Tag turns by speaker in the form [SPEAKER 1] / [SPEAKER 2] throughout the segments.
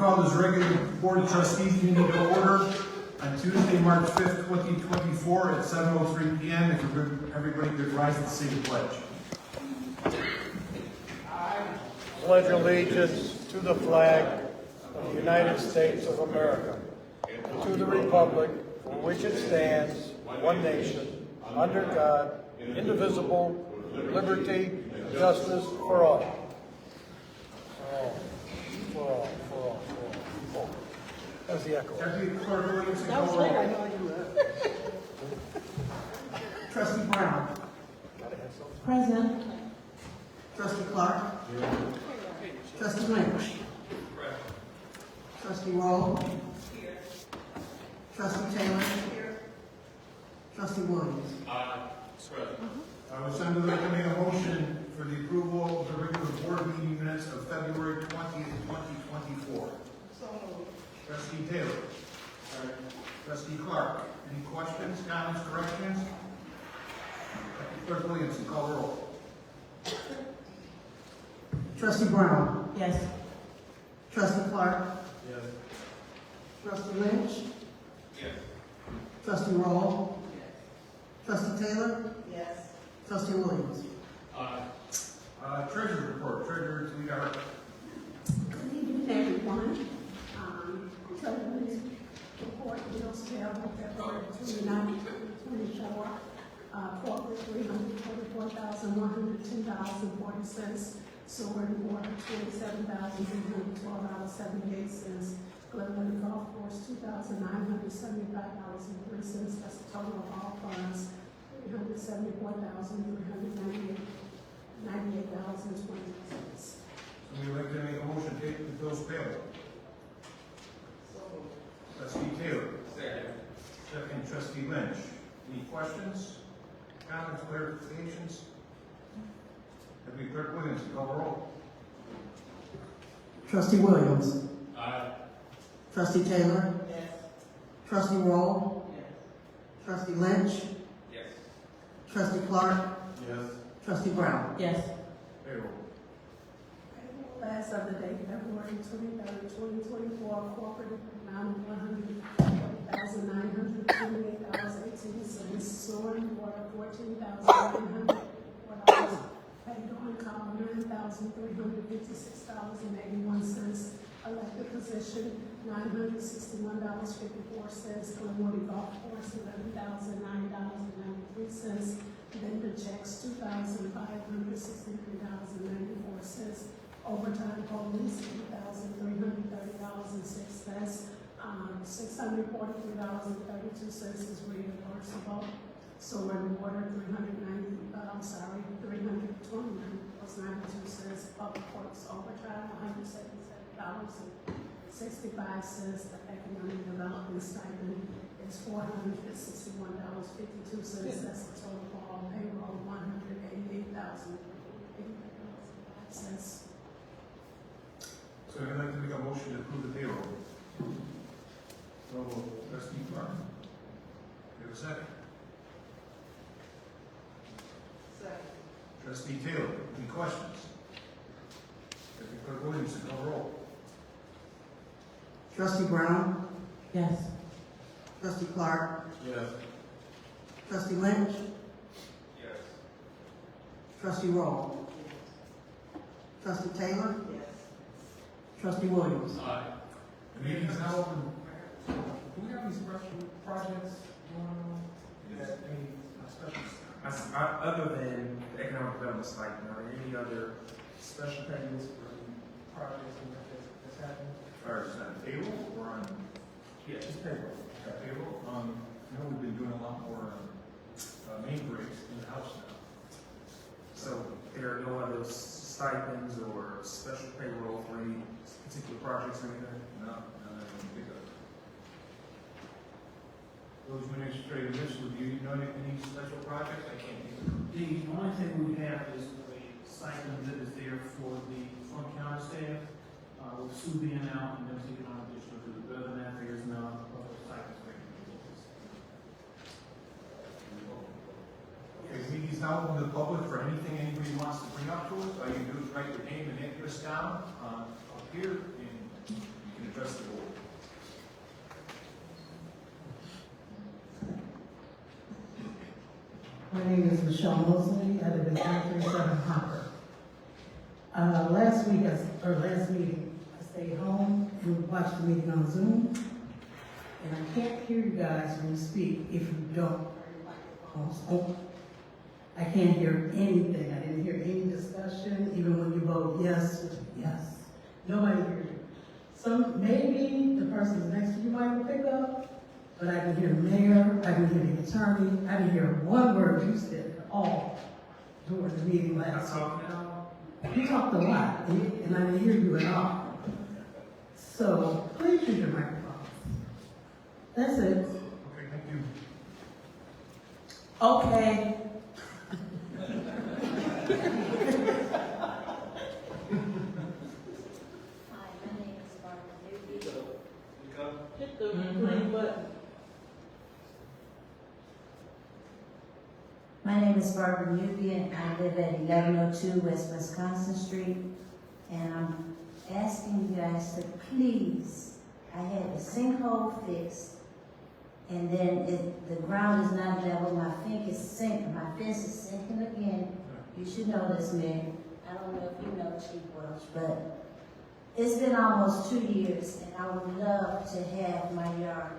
[SPEAKER 1] call this regular Board of Trustees meeting to order on Tuesday, March 5th, 2024 at 7:03 p.m. If everybody could rise and say the pledge.
[SPEAKER 2] Pledge allegiance to the flag of the United States of America, and to the republic for which it stands, one nation, under God, indivisible, with liberty and justice for all. For all. That's the echo.
[SPEAKER 1] Deputy Clerk Williams,
[SPEAKER 3] That was right, I know you were.
[SPEAKER 1] Trustee Brown.
[SPEAKER 3] Present.
[SPEAKER 4] Trustee Clark. Trustee Lynch. Trustee Roll. Trustee Taylor. Trustee Williams.
[SPEAKER 1] I would send to the make a motion for the approval of the regular board meeting minutes of February 20th, 2024. Trustee Taylor. Trustee Clark. Any questions, comments, corrections? Deputy Clerk Williams, call the roll.
[SPEAKER 4] Trustee Brown.
[SPEAKER 3] Yes.
[SPEAKER 4] Trustee Clark.
[SPEAKER 1] Yes.
[SPEAKER 4] Trustee Lynch.
[SPEAKER 1] Yes.
[SPEAKER 4] Trustee Roll. Trustee Taylor.
[SPEAKER 3] Yes.
[SPEAKER 4] Trustee Williams.
[SPEAKER 1] Treasurer report. Treasurer Toledo.
[SPEAKER 5] Good evening, everyone. Treasurer's report bills payable February 29, 2024. Corporate $344,110.40. Sewer and water $27,312.78. Glenwood Golf Course $2,975.03. That's the total of all funds. $374,398.20.
[SPEAKER 1] Somebody would like to make a motion to take the bills payable. Trustee Taylor. Second, Trustee Lynch. Any questions, comments, clarifications? Deputy Clerk Williams, call the roll.
[SPEAKER 4] Trustee Williams.
[SPEAKER 1] Aye.
[SPEAKER 4] Trustee Taylor.
[SPEAKER 3] Yes.
[SPEAKER 4] Trustee Roll.
[SPEAKER 3] Yes.
[SPEAKER 4] Trustee Lynch.
[SPEAKER 1] Yes.
[SPEAKER 4] Trustee Clark.
[SPEAKER 1] Yes.
[SPEAKER 4] Trustee Brown.
[SPEAKER 3] Yes.
[SPEAKER 1] Payroll.
[SPEAKER 5] Last of the day, February 23rd, 2024, corporate amount of $140,928.18. Sewer and water, $14,904. Paid on call, $9,356.81. Elected position, $961.54. Glenwood Golf Course, $11,009.93. Vendor checks, $2,563.94. Overtime police, $8,330.06. $643.32 is reimbursable. Sewer and water, $329.92. Public works overtime, $177.65. The economic development stipend is $461.52. That's the total for all payroll, $188,000.85.
[SPEAKER 1] So I'd like to make a motion to approve the payroll. So, Trustee Clark. You have a second?
[SPEAKER 3] Second.
[SPEAKER 1] Trustee Taylor, any questions? Deputy Clerk Williams, call the roll.
[SPEAKER 4] Trustee Brown.
[SPEAKER 3] Yes.
[SPEAKER 4] Trustee Clark.
[SPEAKER 1] Yes.
[SPEAKER 4] Trustee Lynch.
[SPEAKER 1] Yes.
[SPEAKER 4] Trustee Roll. Trustee Taylor.
[SPEAKER 3] Yes.
[SPEAKER 4] Trustee Williams.
[SPEAKER 1] Aye. The meeting is now open. Do we have any special projects going on? Any special?
[SPEAKER 6] Other than the economic development stipend, are there any other special payments for projects that's happening?
[SPEAKER 1] Or is that payroll or on?
[SPEAKER 6] Yeah, just payroll.
[SPEAKER 1] Payroll. I know we've been doing a lot more main breaks in the house now.
[SPEAKER 6] So there are no other stipends or special payroll for any particular projects or anything?
[SPEAKER 1] No, I don't think of. Those administrative lists, would you know any special projects? I can't think of.
[SPEAKER 7] The only thing we have is a stipend that is there for the front counter staff, with Sue being out and them taking on additional duty. But other than that, there is no stipends for individuals.
[SPEAKER 1] Okay, the meeting is now open to the public for anything anybody wants to bring up to us. All you can do is write your name and address down up here, and you can can address the board.
[SPEAKER 3] My name is Michelle Mosley. I live in 937 Hopper. Last meeting, I stayed home and watched the meeting on Zoom. And I can't hear you guys when you speak if you don't turn your microphones on. I can't hear anything. I didn't hear any discussion, even when you vote yes. Nobody hears you. Maybe the person next to you might pick up, but I can hear the mayor, I can hear the attorney, I can hear one word you said at all during the meeting last week. You talked a lot, and I didn't hear you at all. So please use your microphones. That's it.
[SPEAKER 1] Okay, thank you.
[SPEAKER 3] Okay.
[SPEAKER 8] Hi, my name is Barbara Newby.
[SPEAKER 3] Hit the green button.
[SPEAKER 8] My name is Barbara Newby, and I live at 1102 West Wisconsin Street. And I'm asking you guys to please, I had a sinkhole fixed, and then the ground is not level. My fence is sinking again. You should know this, Mayor. I don't know if you know Chief Welch, but it's been almost 2 years, and I would love to have my yard.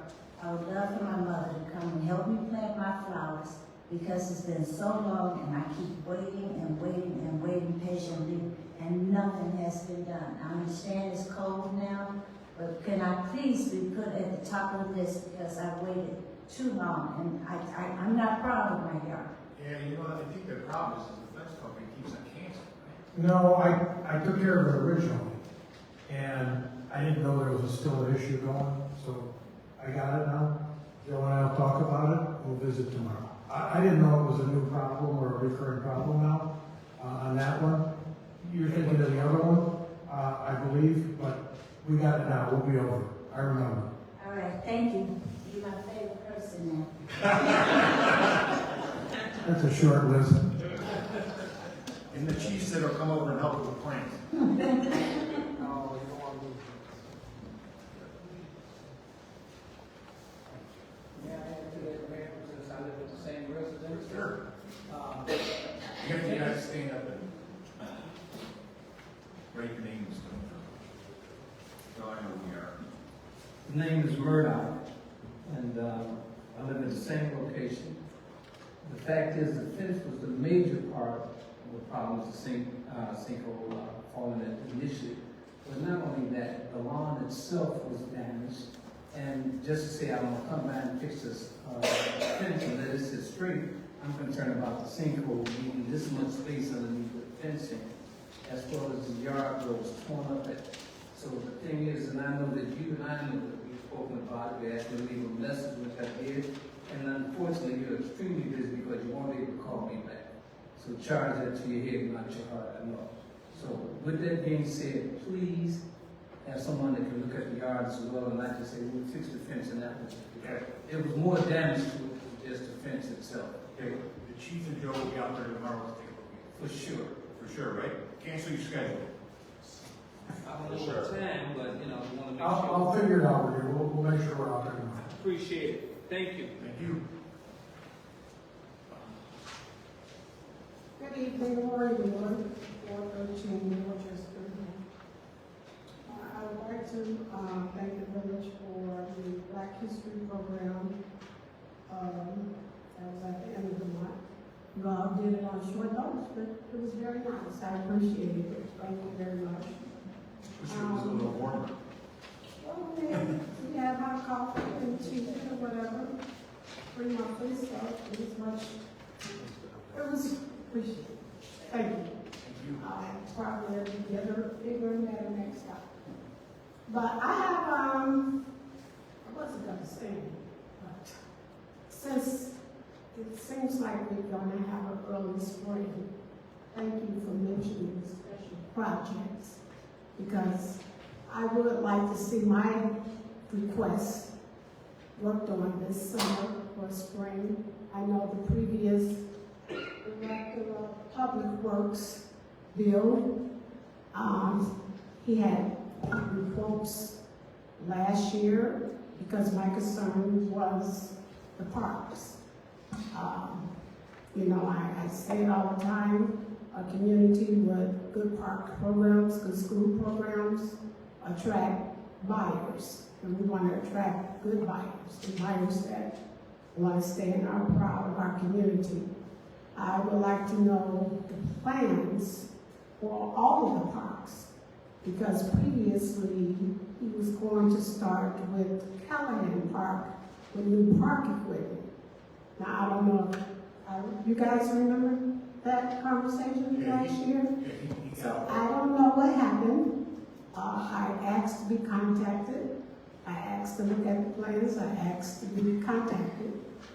[SPEAKER 8] I would love for my mother to come and help me plant my flowers, because it's been so long, and I keep waiting and waiting and waiting patiently, and nothing has been done. I understand it's cold now, but can I please be put at the top of the list, because I've waited too long, and I'm not proud of my yard.
[SPEAKER 1] Yeah, you know, I think the problem is the fence company keeps on canceling.
[SPEAKER 2] No, I took care of it originally, and I didn't know there was still an issue going, so I got it now. Joe and I'll talk about it, we'll visit tomorrow. I didn't know it was a new problem or a recurring problem now, on that one. You're thinking of the other one, I believe, but we got it now, we'll be over, I remember.
[SPEAKER 8] All right, thank you. You're my favorite person now.
[SPEAKER 2] That's a short list.
[SPEAKER 1] And the chief said he'll come over and help with the plans.
[SPEAKER 9] Since I live in the same residence.
[SPEAKER 1] Sure. You have to stand up and write your name and stuff. So I know who you are.
[SPEAKER 9] The name is Murdoch, and I live in the same location. The fact is, the fence was the major part of the problem, was the sinkhole falling in initially. But not only that, the lawn itself was damaged. And just to say I don't come by and fix this fence and let it sit straight, I'm concerned about the sinkhole needing this much space underneath the fencing, as well as the yard was torn up at. So the thing is, and I know that you and I know that we've spoken about it, we asked me to leave a message, which I did, and unfortunately you're extremely busy because you won't be able to call me back. So charge that to your head, not your heart, I know. So with that being said, please have someone that can look at the yard as well, and not just say, we'll fix the fence and that was it. It was more damage to it than just the fence itself.
[SPEAKER 1] Okay, the chief and Joe will be out there tomorrow to take a look at it.
[SPEAKER 9] For sure.
[SPEAKER 1] For sure, right? Cancel your schedule.
[SPEAKER 9] I don't know what time, but you know, we want to make
[SPEAKER 2] I'll
[SPEAKER 9] sure.
[SPEAKER 2] figure it out with you, we'll make sure we're out there tomorrow.
[SPEAKER 9] Appreciate it. Thank you.
[SPEAKER 1] Thank you.
[SPEAKER 5] Good evening, Lori Ward, 413 Rochester. I would like to thank the village for the Black History Program. That was at the end of the month. You all did it on short notice, but it was very nice. I appreciated it. Thank you very much.
[SPEAKER 1] Wish it was a little warmer.
[SPEAKER 5] Well, we had hot coffee and tea or whatever. Pretty much free stuff. It was much. It was appreciated. Thank you.
[SPEAKER 1] Thank you.
[SPEAKER 5] Probably bigger and better next time. But I have, I wasn't gonna say it, but since it seems like we're gonna have an early spring, thank you for mentioning the special projects, because I would like to see my request worked on this summer or spring. I know the previous Director of Public Works, Bill, he had quotes last year because my concern was the parks. You know, I say it all the time, a community with good park programs, good school programs attract buyers. And we want to attract good buyers, and buyers that want to stay and are proud of our community. I would like to know the plans for all of the parks, because previously he was going to start with Callahan Park with new park equipment. Now, I don't know, you guys remember that conversation last year? So I don't know what happened. I asked to be contacted. I asked to look at the plans. I asked to be contacted.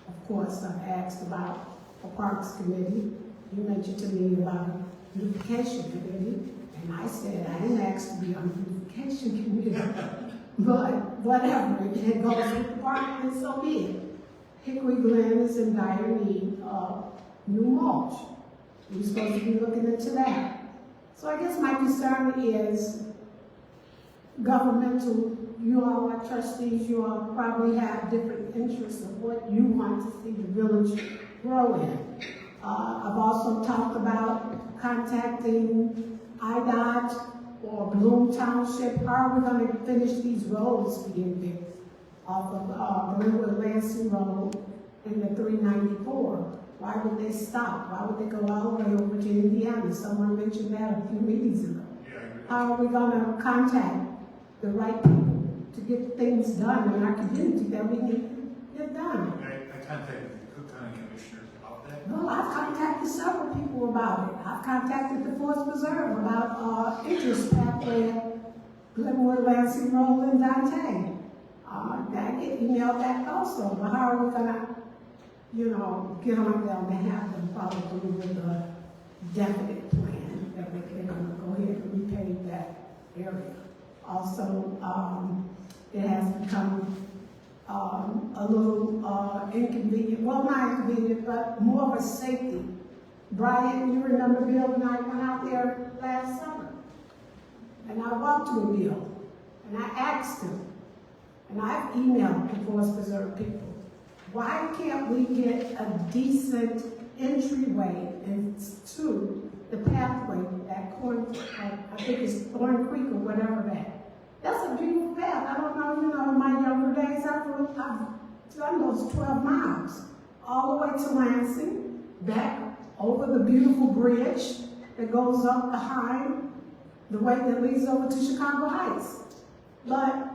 [SPEAKER 5] Of course, I asked about a parks committee. You mentioned to me about a beautification committee, and I said I didn't ask to be on the beautification committee. But whatever, it goes with the park, and so be it. Hickory Glen is in dire need of new mulch. We're supposed to be looking into that. So I guess my concern is governmental. You all are trustees, you all probably have different interests of what you want to see the village grow in. I've also talked about contacting IDOT or Bloom Township. How are we going to finish these roads being built off of Glenwood Lansing Road and the 394? Why would they stop? Why would they go all the way over to Indiana? Someone mentioned that a few meetings ago. How are we going to contact the right people to get things done in our community that we need to get done?
[SPEAKER 1] I contacted the Cook County Commissioners about that.
[SPEAKER 5] Well, I've contacted several people about it. I've contacted the Forest Preserve about interest pathway at Glenwood Lansing Road and Dante. I get emailed back also, but how are we gonna, you know, get on them to have them follow through with a definite plan that they're gonna go ahead and repave that area? Also, it has become a little inconvenient, well, not inconvenient, but more of a safety. Brian, you remember Bill and I went out there last summer, and I walked with Bill, and I asked him, and I've emailed the Forest Preserve people, why can't we get a decent entryway into the pathway, that I think it's Thorn Creek or whatever that. That's a beautiful path. I don't know, you know, in my younger days, I've done those 12 miles, all the way to Lansing, back over the beautiful bridge that goes up behind the way that leads over to Chicago Heights. But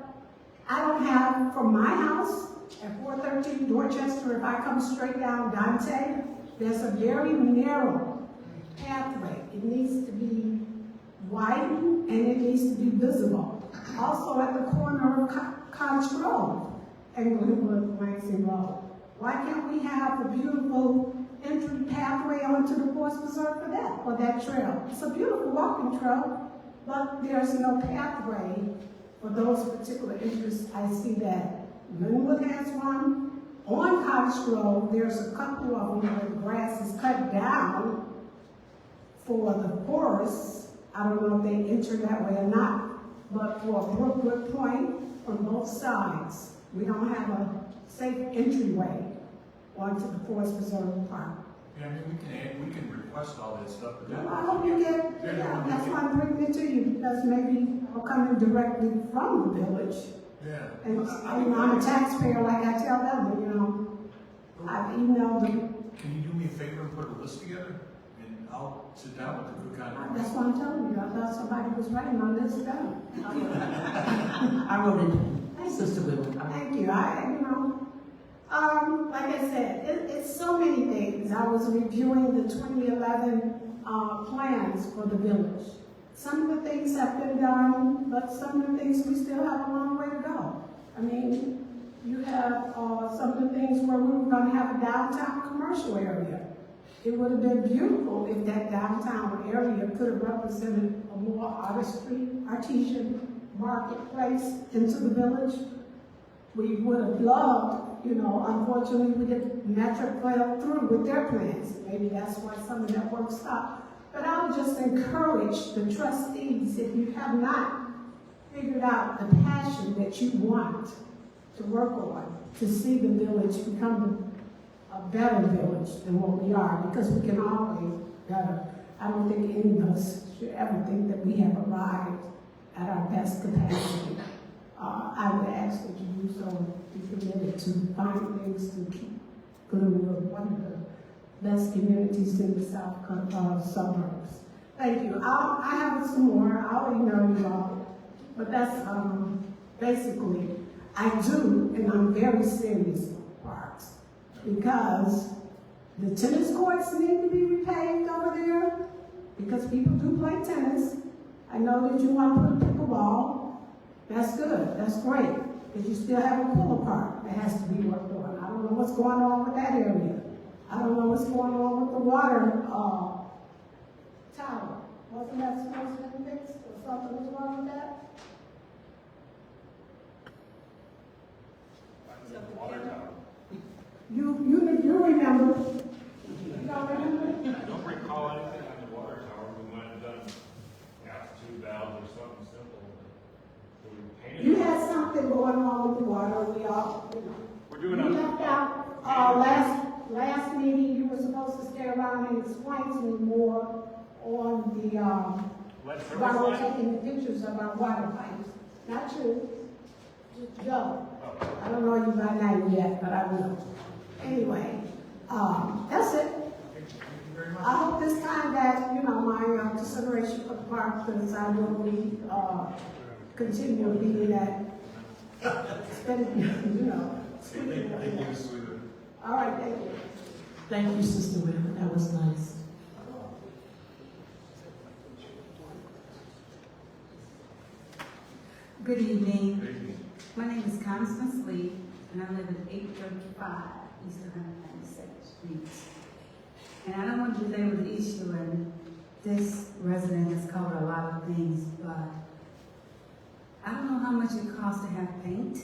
[SPEAKER 5] I don't have, from my house at 413 Dorchester, if I come straight down Dante, there's a very narrow pathway. It needs to be widened and it needs to be visible. Also at the corner of College Grove and Glenwood Lansing Road. Why can't we have a beautiful entry pathway onto the Forest Preserve for that trail? It's a beautiful walking trail, but there's no pathway for those particular interests. I see that Glenwood has one. On College Grove, there's a couple of them where the grass is cut down for the forest. I don't know if they enter that way or not. But for Brookwood Point, on both sides, we don't have a safe entryway onto the Forest Preserve Park.
[SPEAKER 1] Yeah, I mean, we can request all that stuff, but
[SPEAKER 5] Well, I hope you get, yeah, that's why I'm bringing it to you, because maybe I'm coming directly from the village.
[SPEAKER 1] Yeah.
[SPEAKER 5] And I'm a taxpayer, like I tell them, you know, I've emailed them.
[SPEAKER 1] Can you do me a favor and put a list together? And I'll sit down with the Cook County.
[SPEAKER 5] That's what I'm telling you. I thought somebody was writing on this down.
[SPEAKER 4] I wrote it, Sister Willow.
[SPEAKER 5] Thank you. You know, like I said, it's so many things. I was reviewing the 2011 plans for the village. Some of the things have been done, but some of the things we still have a long way to go. I mean, you have some of the things where we were going to have a downtown commercial area. It would have been beautiful if that downtown area could have represented a more artesian marketplace into the village. We would have loved, you know, unfortunately we didn't Metro fell through with their plans. Maybe that's why some of that work stopped. But I would just encourage the trustees, if you have not figured out the passion that you want to work on, to see the village become a better village than what we are, because we can always better. I don't think any of us should ever think that we have arrived at our best capacity. I would ask that you do so, be committed to find things to keep Glenwood one of the best communities in the south suburbs. Thank you. I have some more. I'll email you all. But that's basically, I do, and I'm very serious about parks, because the tennis courts need to be repaved over there, because people do play tennis. I know that you want to put a pickleball. That's good. That's great. But you still have a pull park that has to be worked on. I don't know what's going on with that area. I don't know what's going on with the water tower. Wasn't that supposed to be fixed, or something was wrong with that? You remember? You don't remember?
[SPEAKER 10] I don't recall anything on the water tower. We might have done altitude valves or something simple. But we painted
[SPEAKER 5] You
[SPEAKER 10] it.
[SPEAKER 5] had something going on with the water, we all, you know.
[SPEAKER 10] We're doing
[SPEAKER 5] You
[SPEAKER 10] a
[SPEAKER 5] left out, last meeting, you were supposed to stay around and explain to me more on the,
[SPEAKER 10] lead service
[SPEAKER 5] while we're
[SPEAKER 10] line.
[SPEAKER 5] taking the pictures of our water pipes. Not you, just Joe.
[SPEAKER 10] Oh.
[SPEAKER 5] I don't know you by name yet, but I will. Anyway, that's it.
[SPEAKER 1] Thank you very much.
[SPEAKER 5] I hope this time that, you know, my consideration for the park, because I will be, continue being that, spending, you know.
[SPEAKER 1] Thank you, Mrs. Weaver.
[SPEAKER 5] All right, thank you.
[SPEAKER 4] Thank you, Sister Wynn. That was nice.
[SPEAKER 8] Good evening. My name is Constance Lee, and I live at 835 East 192nd Street. And I don't want to belabor the issue, and this resident has covered a lot of things, but I don't know how much it costs to have paint.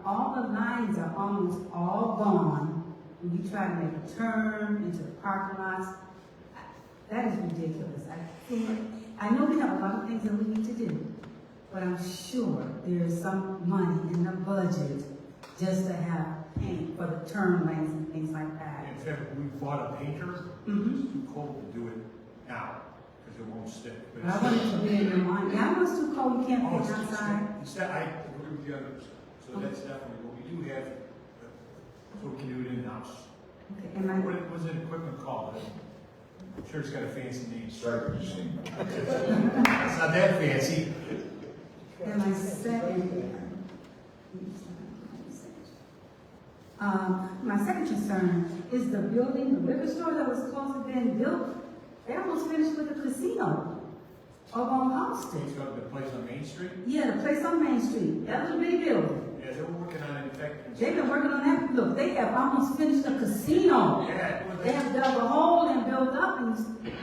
[SPEAKER 8] All the lines are almost all gone. When you try to make a turn into the parking lots, that is ridiculous. I know we have a lot of things that we need to do, but I'm sure there is some money in the budget just to have paint for the turn lanes and things like that.
[SPEAKER 1] In fact, we bought a painter.
[SPEAKER 8] Mhm.
[SPEAKER 1] It's too cold to do it now, because it won't stick. But
[SPEAKER 8] But I want it to be in your mind. Yeah, I know it's too cold, you can't
[SPEAKER 1] Oh,
[SPEAKER 8] paint
[SPEAKER 1] it's
[SPEAKER 8] outside.
[SPEAKER 1] I agree with the others. So that's definitely what we do have, so we can do it in-house.
[SPEAKER 8] Okay, and
[SPEAKER 1] What was it equipment called? I'm sure it's got a fancy name.
[SPEAKER 11] Striker machine.
[SPEAKER 1] It's not that fancy.
[SPEAKER 8] my second concern is the building, the liquor store that was close to being built. They almost finished with the casino over on Halsted.
[SPEAKER 1] It's got the place on Main Street.
[SPEAKER 8] Yeah, the place on Main Street. That was a big building.
[SPEAKER 1] Yeah, they were working on it, in fact.
[SPEAKER 8] They've been working on that. Look, they have almost finished the casino.
[SPEAKER 1] Yeah.
[SPEAKER 8] They have dug a hole and built up, and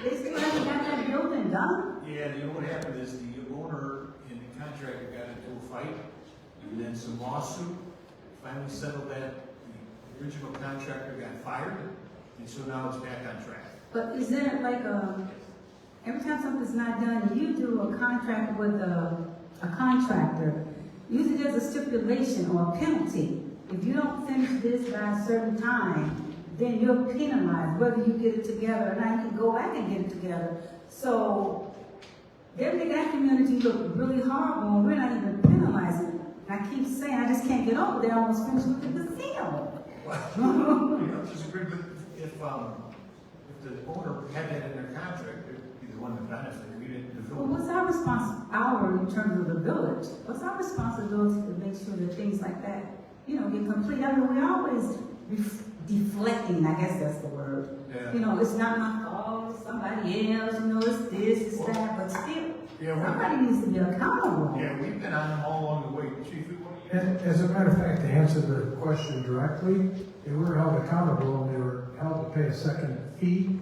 [SPEAKER 8] they still haven't got that building done.
[SPEAKER 1] Yeah, you know what happened is the owner and the contractor got into a fight, and then some lawsuit finally settled that. The original contractor got fired, and so now it's back on track.
[SPEAKER 8] But is there like every time something's not done, you do a contract with a contractor, usually there's a stipulation or a penalty. If you don't finish this by a certain time, then you're penalized, whether you get it together or not. You can go back and get it together. So they make that community look really horrible, and we're not even penalizing. And I keep saying, I just can't get over there. I almost finished with the casino.
[SPEAKER 1] Well, you know, disagree, but if the owner had that in their contract, they'd be the one that benefited. We didn't. The
[SPEAKER 8] Well,
[SPEAKER 1] village.
[SPEAKER 8] what's our responsibility in terms of the village? What's our responsibility to make sure that things like that, you know, get complete? I mean, we're always deflecting, I guess that's the word.
[SPEAKER 1] Yeah.
[SPEAKER 8] You know, it's not my fault, it's somebody else, you know, it's this, it's that, but still, somebody needs to be accountable.
[SPEAKER 1] Yeah, we've been on them all along the way. Chief, what do you?
[SPEAKER 2] As a matter of fact, to answer the question directly, they were held accountable and they were held to pay a second fee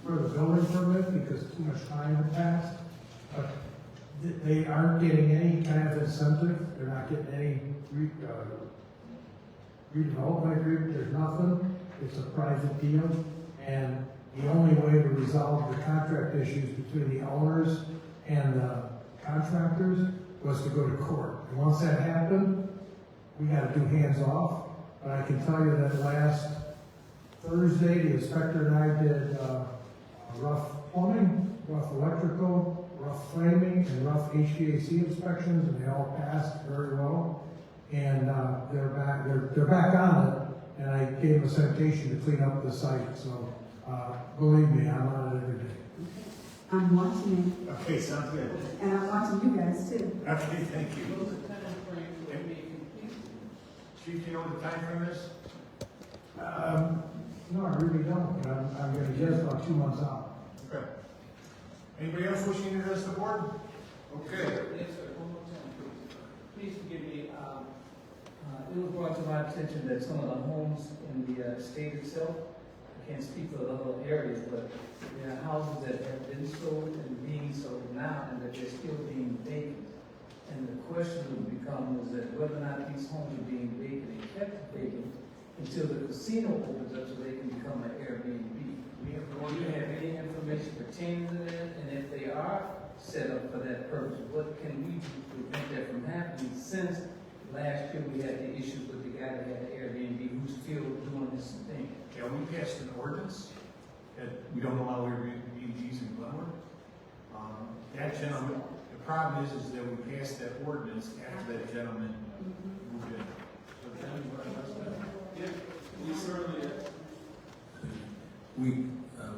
[SPEAKER 2] for the building permit because too much time had passed. But they aren't getting any kind of incentive. They're not getting any redevelopment agreement. There's nothing. It's a private deal. And the only way to resolve the contract issues between the owners and the contractors
[SPEAKER 11] was to go to court. And once that happened, we had to do hands off. But I can tell you that last Thursday, the inspector and I did rough plumbing, rough electrical, rough framing, and rough HVAC inspections, and they all passed very well. And they're back on it, and I gave them a citation to clean up the site. So believe me, I'm on it every day.
[SPEAKER 4] I'm watching
[SPEAKER 1] Okay, sounds good.
[SPEAKER 4] it, and I'm watching you guys too.
[SPEAKER 1] Okay, thank you. Chief, do you know what the time frame is?
[SPEAKER 11] No, I really don't. But I'm going to guess about 2 months out.
[SPEAKER 1] Okay. Anybody else wishing to address the board? Okay.
[SPEAKER 9] Yes, sir, one more time, please. Please forgive me, it was brought to my attention that some of the homes in the state itself, I can't speak for the other areas, but there are houses that have been sold and being sold now, and that they're still being vacant. And the question would become is that whether or not these homes are being vacant and kept vacant until the casino opens up so they can become an Airbnb. Do you have any information pertaining to that? And if they are set up for that purpose, what can we do to prevent that from happening? Since last year we had the issues with the guy that had the Airbnb who's still doing this thing.
[SPEAKER 1] Yeah, we passed an ordinance that we don't allow Airbnbs in Glenwood. That gentleman, the problem is that we passed that ordinance after that gentleman moved in.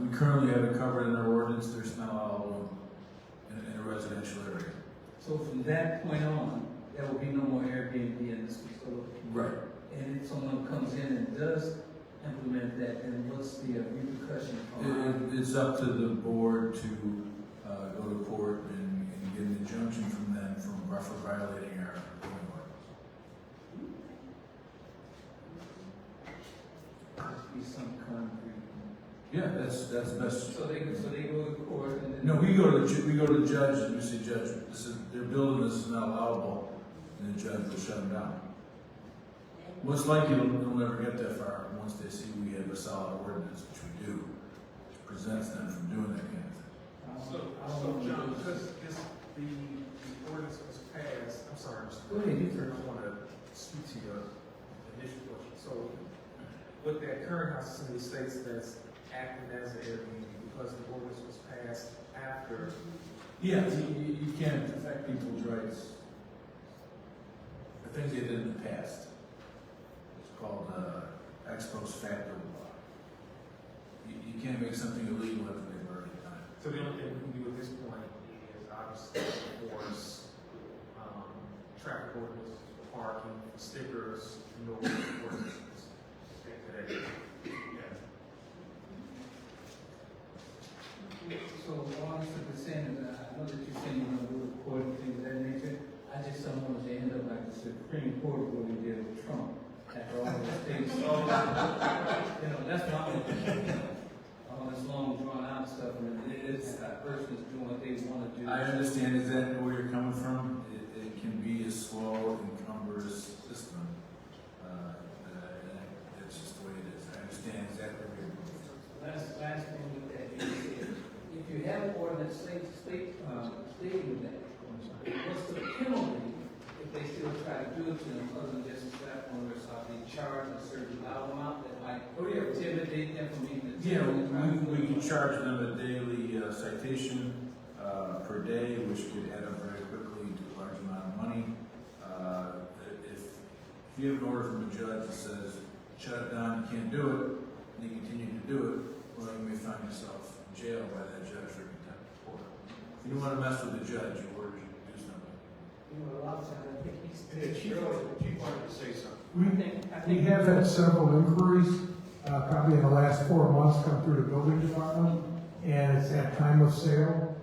[SPEAKER 12] We currently have it covered in our ordinance. There's not allowed in a residential area.
[SPEAKER 9] So from that point on, there will be no more Airbnb in this facility.
[SPEAKER 12] Right.
[SPEAKER 9] And if someone comes in and does implement that, then what's the repercussion?
[SPEAKER 12] It's up to the board to go to court and get an injunction from them for violating our zoning ordinance.
[SPEAKER 9] Must be some concrete.
[SPEAKER 12] Yeah, that's best.
[SPEAKER 9] So they go to court and then.
[SPEAKER 12] No, we go to the judge and we say, Judge, their building, this is not allowable, and the judge will shut them down. Most likely, they'll never get that far once they see we have a solid ordinance, which we do, which prevents them from doing that kind of thing.
[SPEAKER 6] So John, because the ordinance was passed, I'm sorry,
[SPEAKER 9] Go ahead, you first.
[SPEAKER 6] I want to speak to your initial question. So with that current house assembly states that's acting as an Airbnb because the ordinance was passed after.
[SPEAKER 12] Yeah, you can't affect people's rights. The things they did in the past. It's called ex post facto law. You can't make something illegal after they've already done it.
[SPEAKER 6] So the only thing we can do at this point is obviously enforce traffic ordinance, parking, stickers, no ordinances.
[SPEAKER 9] So all I'm simply saying is, I know that you're saying you're gonna do the court and things of that nature. I just don't want to end up like the Supreme Court where we did with Trump. After all those things, that's my own opinion. All this long drawn out stuff, and it's that person is doing what they want to do.
[SPEAKER 12] I understand exactly where you're coming from. It can be a slow and cumbrous system. It's just the way it is. I understand exactly where you're coming from.
[SPEAKER 9] Last thing with that is, if you have an ordinance stating that, what's the penalty if they still try to do it to them other than just slap on their side? They charge a certain dollar amount that might intimidate them from even.
[SPEAKER 12] Yeah, we can charge them a daily citation per day, which could add up very quickly to a large amount of money. If you have an order from a judge that says, shut it down, you can't do it, and you continue to do it, well, you may find yourself in jail by that judge for contempt of court. If you don't want to mess with the judge, he orders you to do something.
[SPEAKER 9] You know, a lot of times I think he's.
[SPEAKER 1] Chief wanted to say something.
[SPEAKER 11] We have had several inquiries, probably in the last 4 months, come through the building department, and it's at time of sale,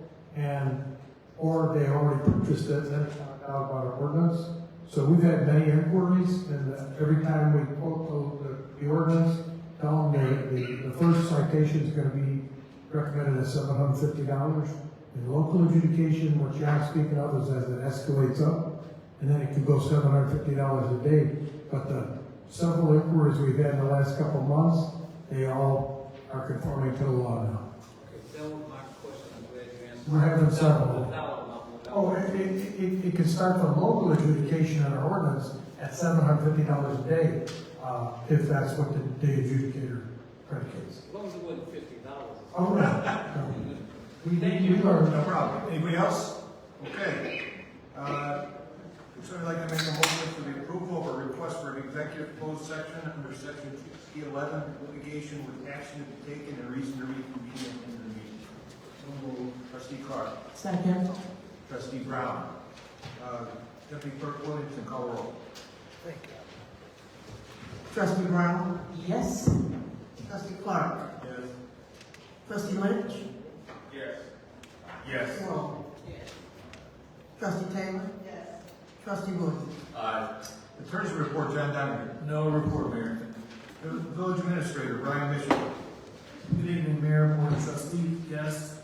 [SPEAKER 11] or they already purchased it, then found out about our ordinance. So we've had many inquiries, and every time we quote the ordinance, tell them the first citation is going to be recommended at $750. In local adjudication, what John's speaking of is as it escalates up, and then it can go $750 a day. But the several inquiries we've had in the last couple of months, they all are conforming to the law now.
[SPEAKER 9] Okay, that was my question. I'm glad you answered.
[SPEAKER 11] We're having several.
[SPEAKER 9] The dollar amount,
[SPEAKER 11] Oh, it can start the local adjudication on our ordinance at $750 a day, if that's what the day adjudicator predicates.
[SPEAKER 9] As long as it wasn't $50.
[SPEAKER 11] Oh, no. We learned.
[SPEAKER 1] No problem. Anybody else? Okay. Would somebody like to make a motion for the approval of a request for an executive closed section under section 11, litigation with action to be taken and reason to reconvene in the meeting? So moved. Trustee Clark.
[SPEAKER 3] Second.
[SPEAKER 1] Trustee Brown. Deputy Clerk Williamson, call roll.
[SPEAKER 3] Trustee Brown.
[SPEAKER 4] Yes.
[SPEAKER 3] Trustee Clark.
[SPEAKER 1] Yes.
[SPEAKER 3] Trustee Lynch.
[SPEAKER 10] Yes.
[SPEAKER 1] Yes.
[SPEAKER 3] Whoa. Trustee Taylor. Yes. Trustee Williams.
[SPEAKER 1] Attorney's report, John Donovan.
[SPEAKER 12] No report, Mayor.
[SPEAKER 1] Village Administrator, Brian Mitchell.
[SPEAKER 7] Good evening, Mayor, Board of Trustees, guests.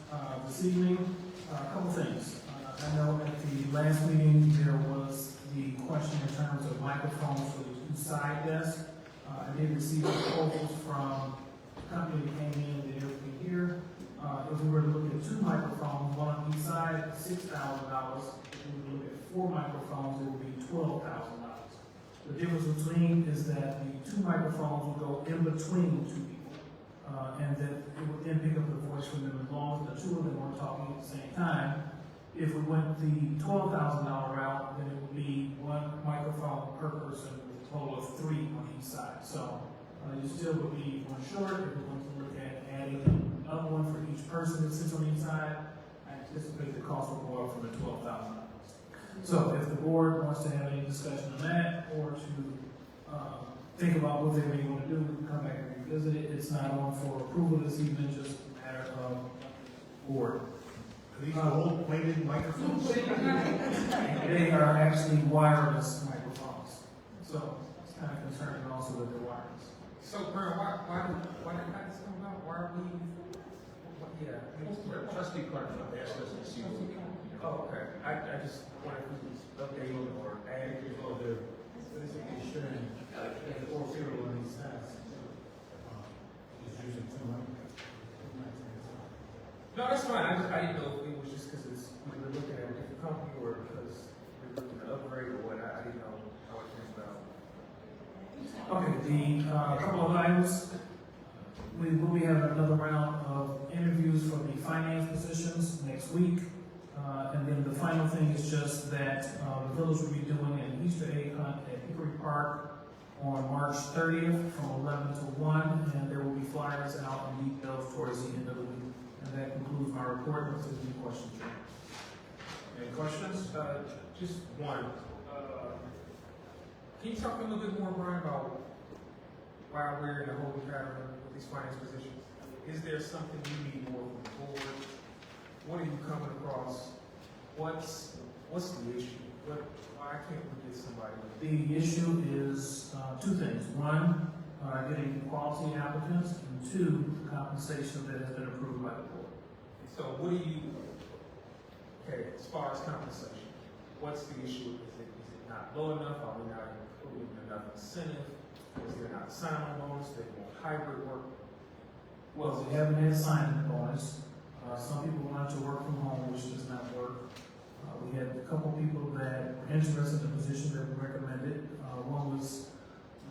[SPEAKER 7] This evening, a couple things. I know at the last meeting, there was the question in terms of microphones for the two side desks. I did receive proposals from the company that came in, that everything here. If we were to look at two microphones, one on each side, $6,000. If we were to look at four microphones, it would be $12,000. The difference between is that the two microphones will go in between two people, and that it would then pick up the voice from them as long as the two of them were talking at the same time. If we went the $12,000 route, then it would be one microphone per person with a total of 3 on each side. So you still would be one short. If we want to look at adding another one for each person that sits on each side, I anticipate the cost will go up from the $12,000. So if the board wants to have any discussion on that, or to think about what they may want to do, we can come back and revisit it. It's not on for approval this evening, just a matter of board.
[SPEAKER 1] Are these gold plated microphones?
[SPEAKER 7] They are actually wireless microphones, so it's kind of concerning also that they're wireless.
[SPEAKER 6] So, Brian, why did this come about? Why are we, yeah.
[SPEAKER 1] Trustee Clark asked us to see what we can.
[SPEAKER 6] Oh, okay. I just wanted to update or add.
[SPEAKER 7] Basically sharing, and four people on these sides. Just using two microphones.
[SPEAKER 6] No, that's fine. I didn't know if it was just because we were looking at a different company or because we were looking to upgrade or what. I didn't know how it came about.
[SPEAKER 7] Okay, the couple of items. We will be having another round of interviews for the finance positions next week. And then the final thing is just that the village will be doing an Easter egg hunt at Hickory Park on March 30th from 11 to 1, and there will be flyers out and details towards the end of the week. And that concludes my report. If there's any questions.
[SPEAKER 1] Any questions?
[SPEAKER 6] Just one. Can you talk a little bit more, Brian, about why we're in a holding pattern with these finance positions? Is there something you need more from the board? What are you coming across? What's the issue? Why can't we get somebody?
[SPEAKER 7] The issue is two things. One, getting quality applicants, and two, compensation that has been approved by the board.
[SPEAKER 6] So what do you, okay, as far as compensation, what's the issue? Is it not low enough? Are we not including enough incentive? Is there not a sign-on bonus? They want hybrid work?
[SPEAKER 7] Well, we haven't had sign-in bonus. Some people want to work from home, which does not work. We had a couple people that were interested in the position that we recommended. One was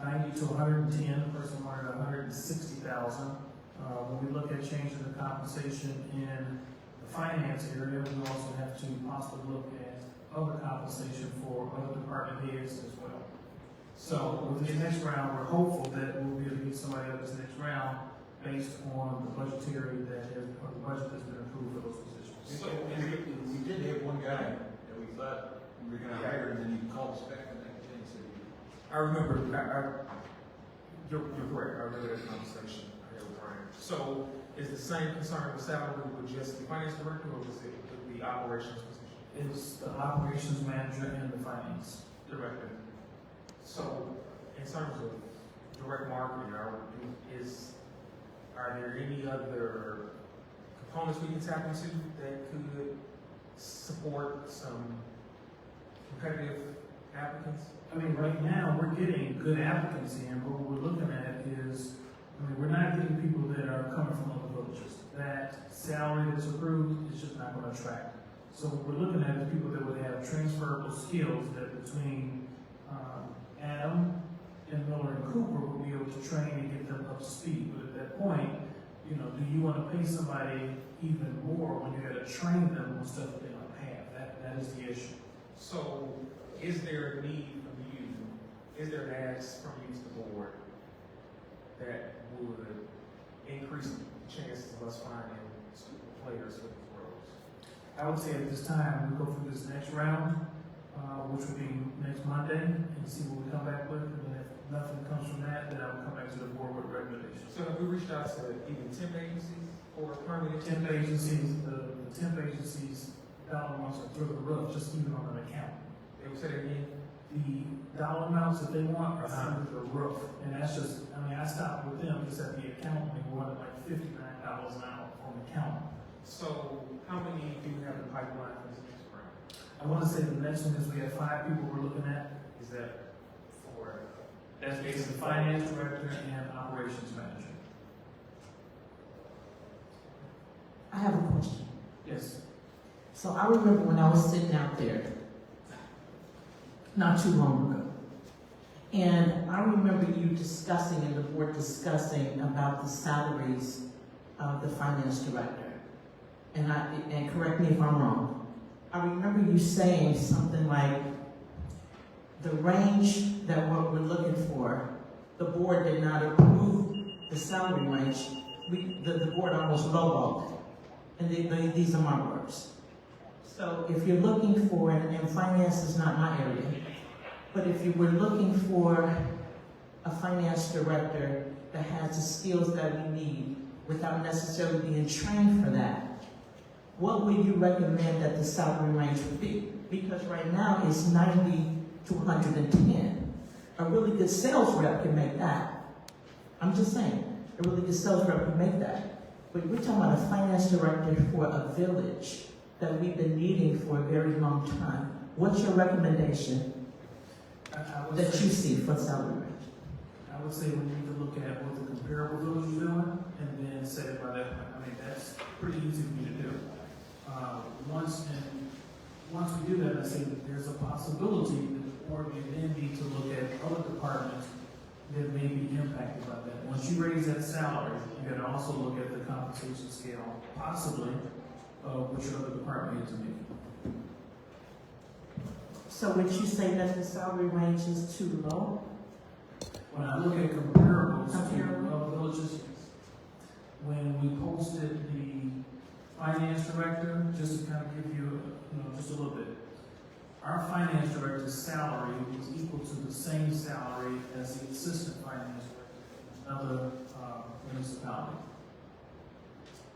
[SPEAKER 7] 90 to 110, the person wanted 160,000. When we look at changing the compensation in the finance area, we also have to possibly look at other compensation for other department heads as well. So with this next round, we're hopeful that we'll be able to get somebody up this next round based on the budgetary or the budget that's been approved for those positions.
[SPEAKER 6] So,
[SPEAKER 1] We did have one guy that we thought we were gonna hire, and then he called us back the next day and said,
[SPEAKER 6] I remember, you're correct, I remember that conversation I had with Brian. So is the same concern with salary with just the finance director, or was it with the operations position?
[SPEAKER 7] It's the operations manager and the finance director.
[SPEAKER 6] So in terms of direct marketing, are there any other components we can tap into that could support some competitive applicants?
[SPEAKER 7] I mean, right now, we're getting good applicants in, but what we're looking at is, we're not getting people that are coming from other villages. That salary that's approved is just not gonna attract. So what we're looking at is people that would have transferable skills that between Adam and Miller and Cooper will be able to train and get them up to speed. But at that point, you know, do you want to pay somebody even more when you got to train them on stuff that they don't have? That is the issue.
[SPEAKER 6] So, is there a need from you, is there an ask from you to the board that would increase the chances of us finding players for these roles?
[SPEAKER 7] I would say at this time, we go through this next round, which would be next Monday, and see what we come back with. And then if nothing comes from that, then I will come back to the board with recommendations.
[SPEAKER 6] So have we reached out to even temp agencies or permanent
[SPEAKER 7] Temp agencies, the temp agencies, dollar amounts are through the roof, just even on an account.
[SPEAKER 6] They would say that again?
[SPEAKER 7] The dollar amounts that they want are through the roof, and that's just, I mean, I stopped with them just at the account, and they wanted like $59 an hour on the account.
[SPEAKER 6] So how many do you have in the pipeline for this next round?
[SPEAKER 7] I want to say the next one is we have 5 people we're looking at.
[SPEAKER 6] Is that for,
[SPEAKER 7] That's basically the finance director and operations manager.
[SPEAKER 4] I have a question.
[SPEAKER 7] Yes.
[SPEAKER 4] So I remember when I was sitting out there, not too long ago, and I remember you discussing, and the board discussing about the salaries of the finance director. And correct me if I'm wrong. I remember you saying something like, the range that what we're looking for, the board did not approve the salary range. The board almost lowballed it. And these are my words. So if you're looking for, and finance is not my area, but if you were looking for a finance director that has the skills that we need without necessarily being trained for that, what would you recommend that the salary range would be? Because right now it's 90 to 110. A really good sales rep can make that. I'm just saying, a really good sales rep can make that. But we're talking about a finance director for a village that we've been needing for a very long time. What's your recommendation that you see for salary range?
[SPEAKER 7] I would say we need to look at what the comparable village is doing and then set it by that. I mean, that's pretty easy for me to do. Once we do that, I say that there's a possibility that the board may then need to look at other departments that may be impacted by that. Once you raise that salary, you got to also look at the compensation scale, possibly, which other department heads are making.
[SPEAKER 4] So would you say that the salary range is too low?
[SPEAKER 7] When I look at comparables to other villages, when we posted the finance director, just to kind of give you, just a little bit. Our finance director's salary was equal to the same salary as the assistant finance director in another municipality.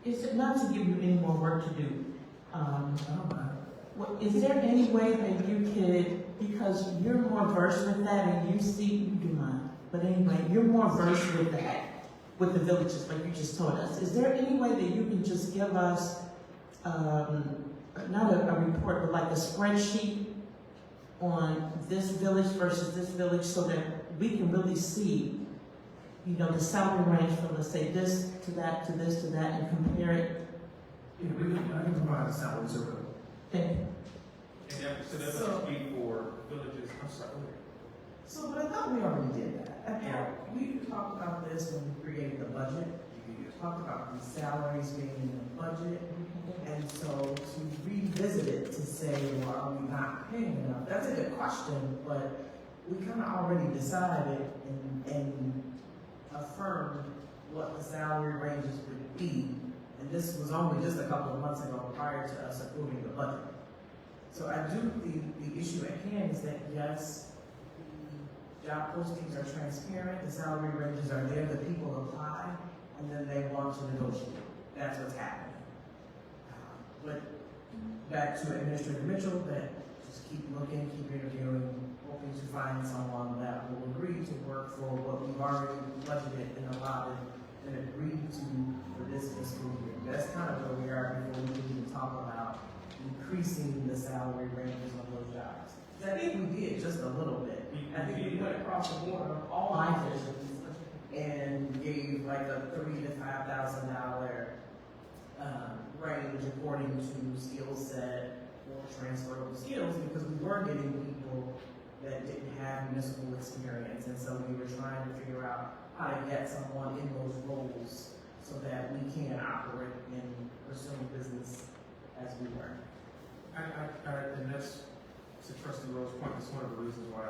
[SPEAKER 4] Is it not to give you any more work to do?
[SPEAKER 7] I don't know.
[SPEAKER 4] Is there any way that you could, because you're more versed with that and you do mine, but anyway, you're more versed with that, with the villages like you just told us. Is there any way that you can just give us, not a report, but like a spreadsheet on this village versus this village so that we can really see, the salary range from, let's say, this to that, to this to that, and compare it?
[SPEAKER 7] Yeah, I can provide a salary survey.
[SPEAKER 4] Thank you.
[SPEAKER 6] And so that's a speed for villages, I'm sorry.
[SPEAKER 3] So, but I thought we already did that. I thought we talked about this when we created the budget. We talked about the salaries being in the budget. And so to revisit it to say, well, are we not paying enough? That's a good question, but we kind of already decided and affirmed what the salary ranges would be. And this was only just a couple of months ago prior to us approving the budget. So I do think the issue at hand is that yes, the job postings are transparent, the salary ranges are there, the people apply, and then they want to negotiate. That's what's happening. But back to Administrator Mitchell, that just keep looking, keep interviewing, hoping to find someone that will agree to work for what we've already budgeted and allotted and agreed to for this fiscal year. That's kind of where we are before we can even talk about increasing the salary ranges on those jobs. I think we did just a little bit. I think we went across the board on all positions and gave like a $3,000 to $5,000 range according to skill set
[SPEAKER 6] more transferable skills because we were getting people that didn't have municipal experience. And so we were trying to figure out how to get someone in those roles so that we can operate and pursue business as we were. And that's, to Trustee Rose's point, that's one of the reasons why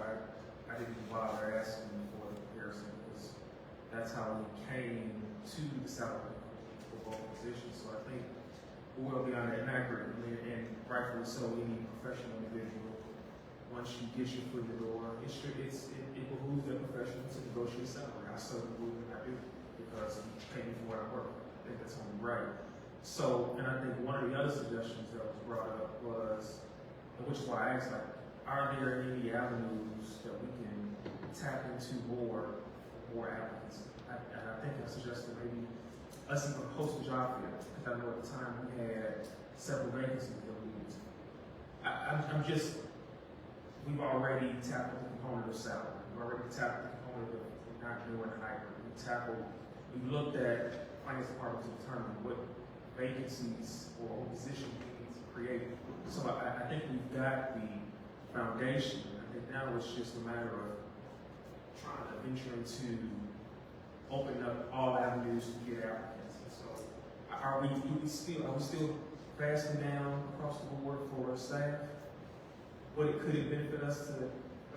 [SPEAKER 6] I didn't bother asking for the comparison, because that's how we came to the salary for both positions. So I think we're well beyond that, and I agree, and rightfully so, any professional individual, once you get your foot in the door, it behooves that professional to negotiate salary. I certainly believe that I do, because you pay me for what I work. I think that's only right. So, and I think one of the other suggestions that was brought up was, and which is why I asked, like, are there any avenues that we can tap into more applicants? And I think I suggested maybe us even post a job fair, because I know at the time we had several vacancies that we used. We've already tackled the component of salary. We've already tackled the component of not doing hybrid. We've looked at finance department to determine what vacancies or positions we need to create. So I think we've got the foundation. I think now it's just a matter of trying to venture into opening up all avenues to get applicants. And so are we still fasting down across the board for staff? Could it benefit us to, I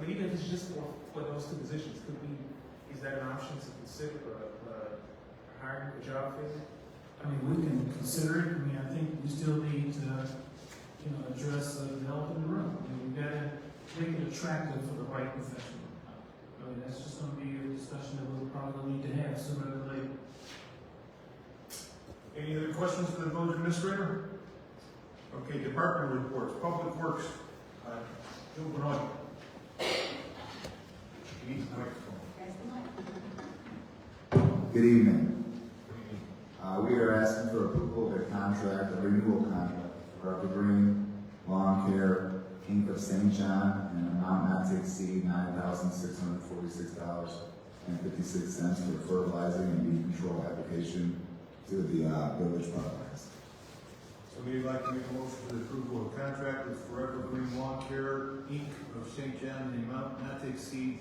[SPEAKER 6] mean, even if it's just for those two positions, is that an option to consider hiring a job fair?
[SPEAKER 7] I mean, we can consider it. I mean, I think we still need to, address the elephant in the room. I mean, we've got to make it attractive for the right professional. I mean, that's just going to be a discussion that we'll probably need to have sooner than later.
[SPEAKER 1] Any other questions for the village administrator? Okay, department reports, public works, Joe Benoit. You need the microphone.
[SPEAKER 13] Good evening. We are asking for approval of a contract, a renewal contract for Evergreen Lawn Care, Inc. of St. John, in an amount not to exceed $9,646.56 for fertilizing and weed control application to the village properties.
[SPEAKER 1] Somebody would like to make a motion for the approval of contract with Forever Green Lawn Care, Inc. of St. John, in the amount not to exceed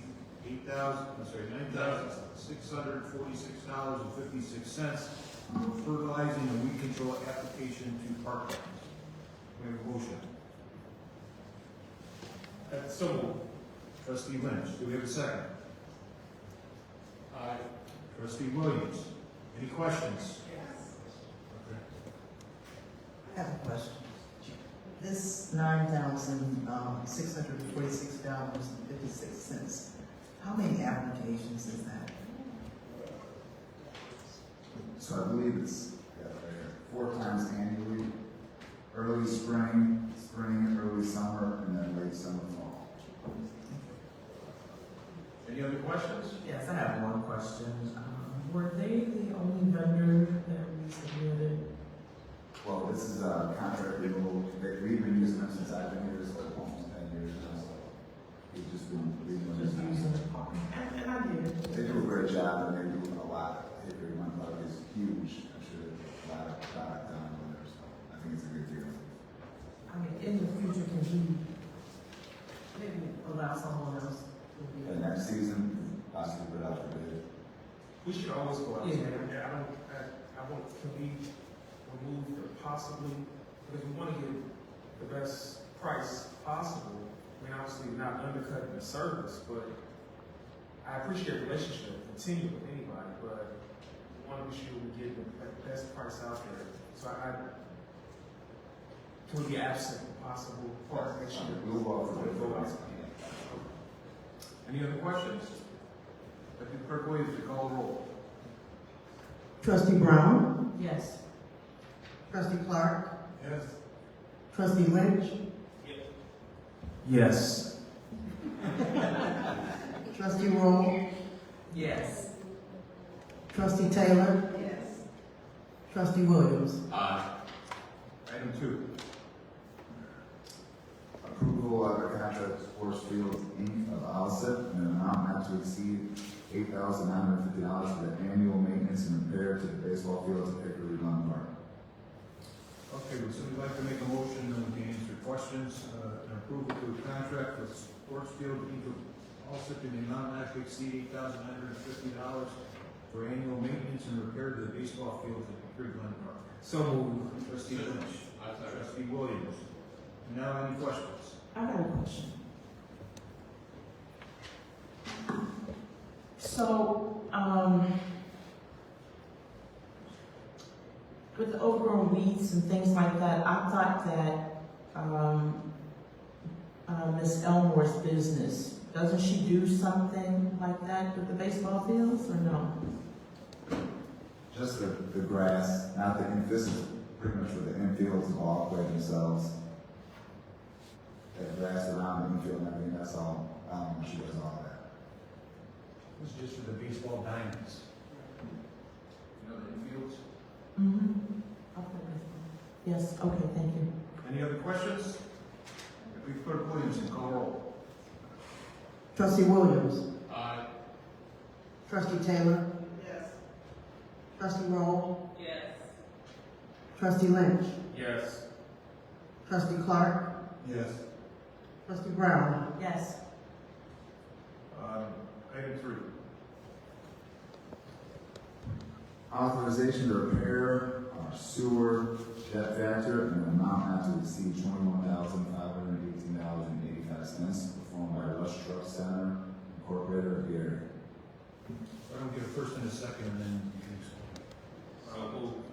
[SPEAKER 1] $9,646.56 for fertilizing and weed control application to parklands. We have a motion.
[SPEAKER 6] So moved.
[SPEAKER 1] Trustee Lynch, do we have a second?
[SPEAKER 10] Aye.
[SPEAKER 1] Trustee Williams, any questions?
[SPEAKER 4] I have a question. This $9,646.56, how many applications is that?
[SPEAKER 13] So I believe it's 4 times annually: early spring, early summer, and then late summer, fall.
[SPEAKER 1] Any other questions?
[SPEAKER 4] Yes, I have one question. Were they the only vendor that we submitted?
[SPEAKER 13] Well, this is a contract renewal. We've been using them since I've been here, so almost 10 years now. So we've just been using them.
[SPEAKER 4] And I did.
[SPEAKER 13] They do a great job, and they're doing a lot. Every month is huge. I'm sure there's a lot of product down there, so I think it's a good deal.
[SPEAKER 4] I mean, in the future, can you maybe allow someone else to be?
[SPEAKER 13] And next season, possibly put out for bid.
[SPEAKER 6] We should always go out
[SPEAKER 4] Yeah.
[SPEAKER 6] there. Can we remove the possibly, because we want to get the best price possible. I mean, obviously not undercutting the service, but I appreciate the relationship, continue with anybody, but we want to be sure we get the best price out there. So can we be absent if possible for next year?
[SPEAKER 13] We'll go out for bid.
[SPEAKER 1] Any other questions? Deputy Clerk Williams, to call the roll.
[SPEAKER 3] Trustee Brown?
[SPEAKER 4] Yes.
[SPEAKER 3] Trustee Clark?
[SPEAKER 1] Yes.
[SPEAKER 3] Trustee Lynch?
[SPEAKER 7] Yes.
[SPEAKER 3] Trustee Roll?
[SPEAKER 4] Yes.
[SPEAKER 3] Trustee Taylor?
[SPEAKER 4] Yes.
[SPEAKER 3] Trustee Williams?
[SPEAKER 1] Item 2.
[SPEAKER 13] Approval of a contract with Sports Fields, Inc. of Alsip, in an amount not to exceed $8,950 for the annual maintenance and repair to the baseball fields at Hickory Run Park.
[SPEAKER 1] Okay, would somebody like to make a motion to answer questions questions, an approval to a contract with Sports Field Inc. also in the amount not to exceed $8,950 for annual maintenance and repair to the baseball fields at Creek Glen Park.
[SPEAKER 6] So moved.
[SPEAKER 1] Trustee Lynch. Trustee Williams. And now any questions?
[SPEAKER 4] I got a question. So, with the overgrown weeds and things like that, I thought that, Ms. Elmore's business, doesn't she do something like that with the baseball fields, or no?
[SPEAKER 13] Just the grass, not the, this is pretty much where the infields of all play themselves. That grass around the infield and everything, that's all, she does all that.
[SPEAKER 1] This is just for the baseball diamonds. You know, the infields.
[SPEAKER 4] Mm-hmm. Yes, okay, thank you.
[SPEAKER 1] Any other questions? Please Clerk Williamson, call roll.
[SPEAKER 3] Trustee Williams.
[SPEAKER 10] Aye.
[SPEAKER 3] Trustee Taylor. Yes. Trustee Roll.
[SPEAKER 4] Yes.
[SPEAKER 3] Trustee Lynch.
[SPEAKER 6] Yes.
[SPEAKER 3] Trustee Clark.
[SPEAKER 1] Yes.
[SPEAKER 3] Trustee Brown.
[SPEAKER 4] Yes.
[SPEAKER 1] Item 3.
[SPEAKER 13] Authorization to repair our sewer jet factor in an amount not to exceed $21,518.85 performed by Rush Truck Center Incorporated of Gary.
[SPEAKER 1] I don't get a first and a second, and then you can explain.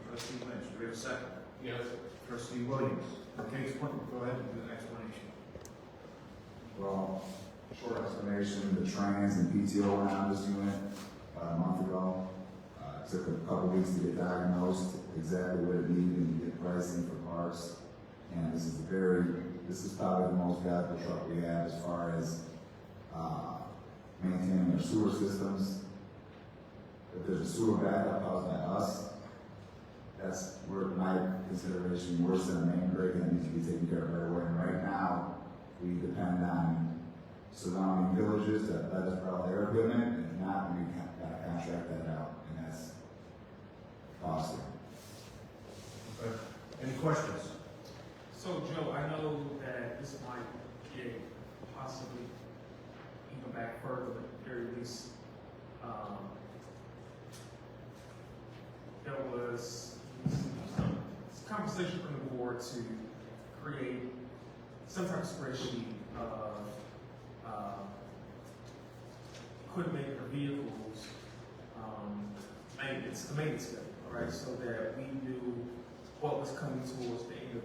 [SPEAKER 1] Trustee Lynch, do we have a second?
[SPEAKER 10] Yes.
[SPEAKER 1] Trustee Williams. Okay, go ahead and do the explanation.
[SPEAKER 13] Well, short explanation, the trans and PTO went on this unit about a month ago. It took a couple weeks to get diagnosed, exactly what it needed, and get pricing for parts. And this is probably the most valuable truck we have as far as maintaining our sewer systems. If there's a sewer backup caused by us, that's where my consideration worse than a main break that needs to be taken care of right away. And right now, we depend on surrounding villages that let us borrow their equipment. If not, we gotta contract that out, and that's costly.
[SPEAKER 1] Okay. Any questions?
[SPEAKER 6] So Joe, I know that this might get possibly even back further, but at the very least, there was some conversation from the board to create some type of spreadsheet of equipment or vehicles, maintenance schedule, all right, so that we knew what was coming towards the end of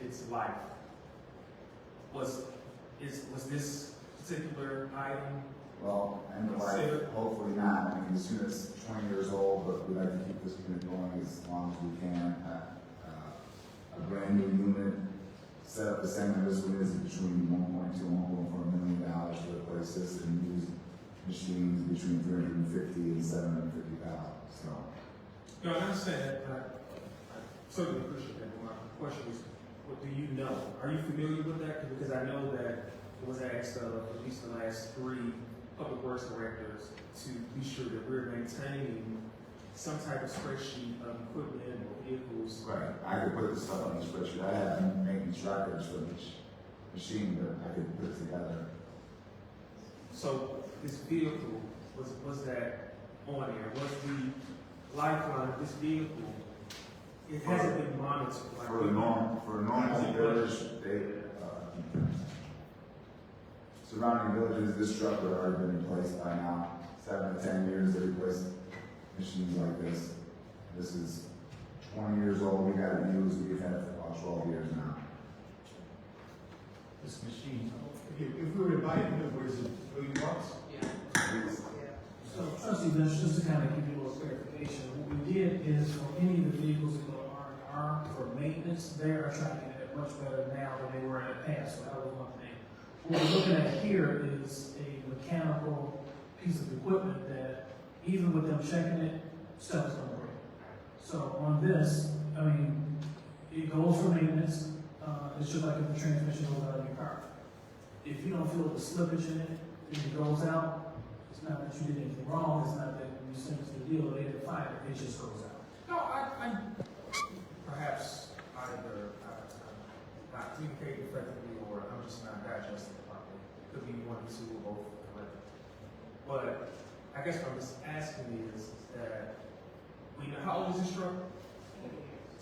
[SPEAKER 6] its life. Was this particular item?
[SPEAKER 13] Well, and hopefully not. I mean, as soon as 20 years old, but we like to keep this unit going as long as we can. A brand new unit set up the same as this one is between $1.2 and $1.4 million to replace this and use machines between $350 and $750,000. So.
[SPEAKER 6] No, I understand that, but I certainly appreciate that. But my question is, what do you know? Are you familiar with that? Because I know that it was asked of at least the last 3 public works directors to be sure that we're maintaining some type of spreadsheet of equipment or vehicles.
[SPEAKER 13] Right. I could put this stuff on the spreadsheet. I have maintenance records for each machine that I could put together.
[SPEAKER 6] So this vehicle, was that on there? Was the lifeline of this vehicle, it hasn't been monitored? Like
[SPEAKER 13] For a normal village, surrounding villages, this truck would have already been replaced by now. 7 to 10 years they replaced machines like this. This is 20 years old, we got it used, we've had it for about 12 years now.
[SPEAKER 1] This machine, if we were to buy it new, what is it, $1 million?
[SPEAKER 7] So, Trustee Lynch, just to kind of give you a little clarification, what we did is for any of the vehicles that go R&R for maintenance, they are tracking it much better now than they were in the past, so that was one thing. What we're looking at here is a mechanical piece of equipment that, even with them checking it, stuff is gonna break. So on this, I mean, it goes for maintenance, it's just like if the transmission goes out of your car. If you don't feel the slippage in it, if it goes out, it's not that you did anything wrong, it's not that when you send us the deal, they didn't find it, it just goes out.
[SPEAKER 6] No, I perhaps either not communicating effectively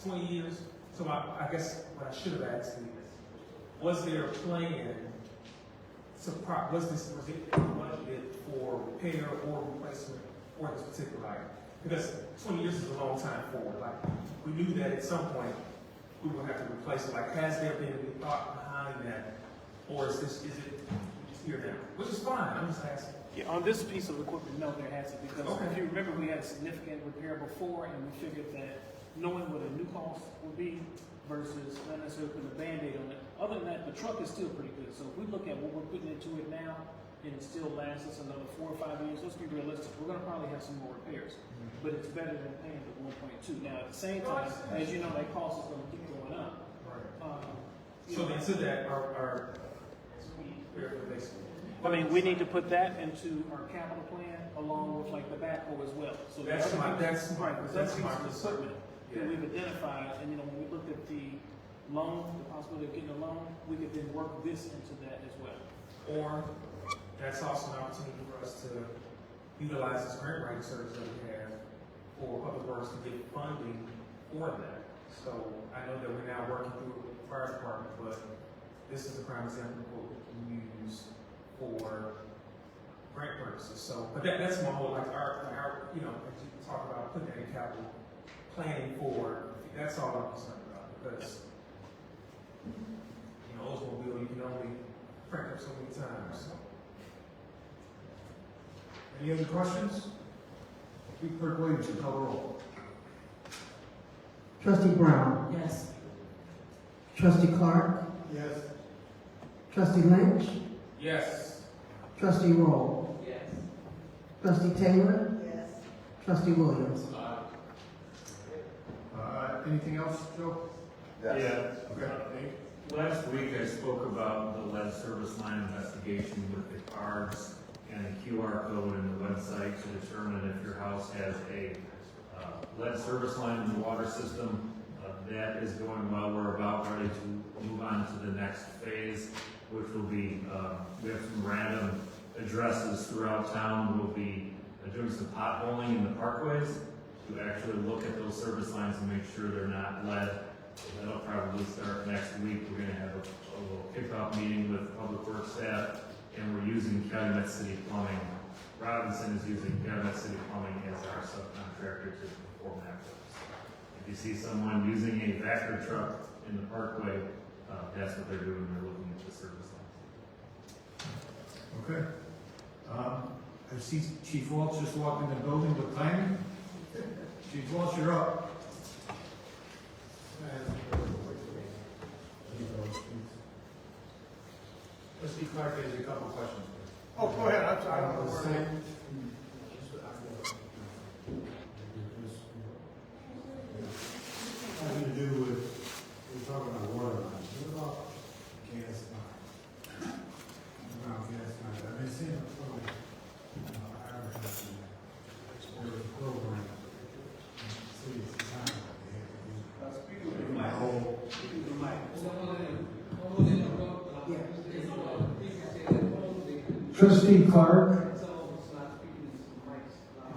[SPEAKER 6] 20 years. So I guess what I should have asked is, was there a plan was it budgeted for repair or replacement for this particular item? Because 20 years is a long time forward. Like, we knew that at some point we would have to replace it. Like, has there been any thought behind that? Or is it just here now? Which is fine, I'm just asking.
[SPEAKER 7] Yeah, on this piece of equipment, no, there hasn't, because
[SPEAKER 6] Okay.
[SPEAKER 7] if you remember, we had a significant repair before, and we figured that knowing what a new cost would be versus not necessarily putting a Band-Aid on it. Other than that, the truck is still pretty good. So if we look at what we're putting into it now, and it still lasts us another 4 or 5 years, let's be realistic, we're gonna probably have some more repairs. But it's better than paying the 1.2. Now, at the same time, as you know, that cost is gonna keep going up.
[SPEAKER 6] So into that, our basically.
[SPEAKER 7] I mean, we need to put that into our capital plan along with like the backhoe as well. So
[SPEAKER 6] That's my
[SPEAKER 7] right, because that's
[SPEAKER 6] my
[SPEAKER 7] piece of
[SPEAKER 6] concern.
[SPEAKER 7] equipment that we've identified, and you know, when we looked at the loan, the possibility of getting a loan, we could then work this into that as well.
[SPEAKER 6] Or that's also an opportunity for us to utilize this grant writing service that we have for Public Works to get funding for that. So I know that we're now working through it with the fire department, but this is a prime example of what we can use for grant purposes. So, but that's my whole, like our, you know, as you talk about putting that in capital planning for, that's all I'm concerned about, because, you know, Oldsmobile, you can only crank up so many times. So.
[SPEAKER 1] Any other questions? Clerk Williams, call the roll.
[SPEAKER 3] Trustee Brown.
[SPEAKER 4] Yes.
[SPEAKER 3] Trustee Clark.
[SPEAKER 1] Yes.
[SPEAKER 3] Trustee Lynch.
[SPEAKER 6] Yes.
[SPEAKER 3] Trustee Roll.
[SPEAKER 9] Yes.
[SPEAKER 3] Trustee Taylor. Yes. Trustee Williams.
[SPEAKER 1] Anything else, Joe?
[SPEAKER 10] Yeah.
[SPEAKER 1] Okay.
[SPEAKER 10] Last week I spoke about the lead service line investigation with the cards and the QR code in the website to determine if your house has a lead service line in the water system. That is going well. We're about ready to move on to the next phase, which will be, we have some random addresses throughout town. We'll be doing some potholing in the parkways to actually look at those service lines and make sure they're not lead. That'll probably start next week. We're going to have a little kickoff meeting with Public Works staff, and we're using Calumet City Plumbing. Robinson is using Calumet City Plumbing as our subcontractor to perform that work. If you see someone using a vacuum truck in the parkway, that's what they're doing. They're looking at the service lines.
[SPEAKER 1] Okay. I see Chief Walsh just walked in the building with timing. Chief Walsh, you're up. Trustee Clark has a couple questions.
[SPEAKER 2] Oh, go ahead, I'm sorry.
[SPEAKER 11] Nothing to do with, we're talking about water lines, what about gas line? About gas lines, I've been seeing it from, advertising, there was a program, city of Chicago, they had to do. My whole. Trustee Clark.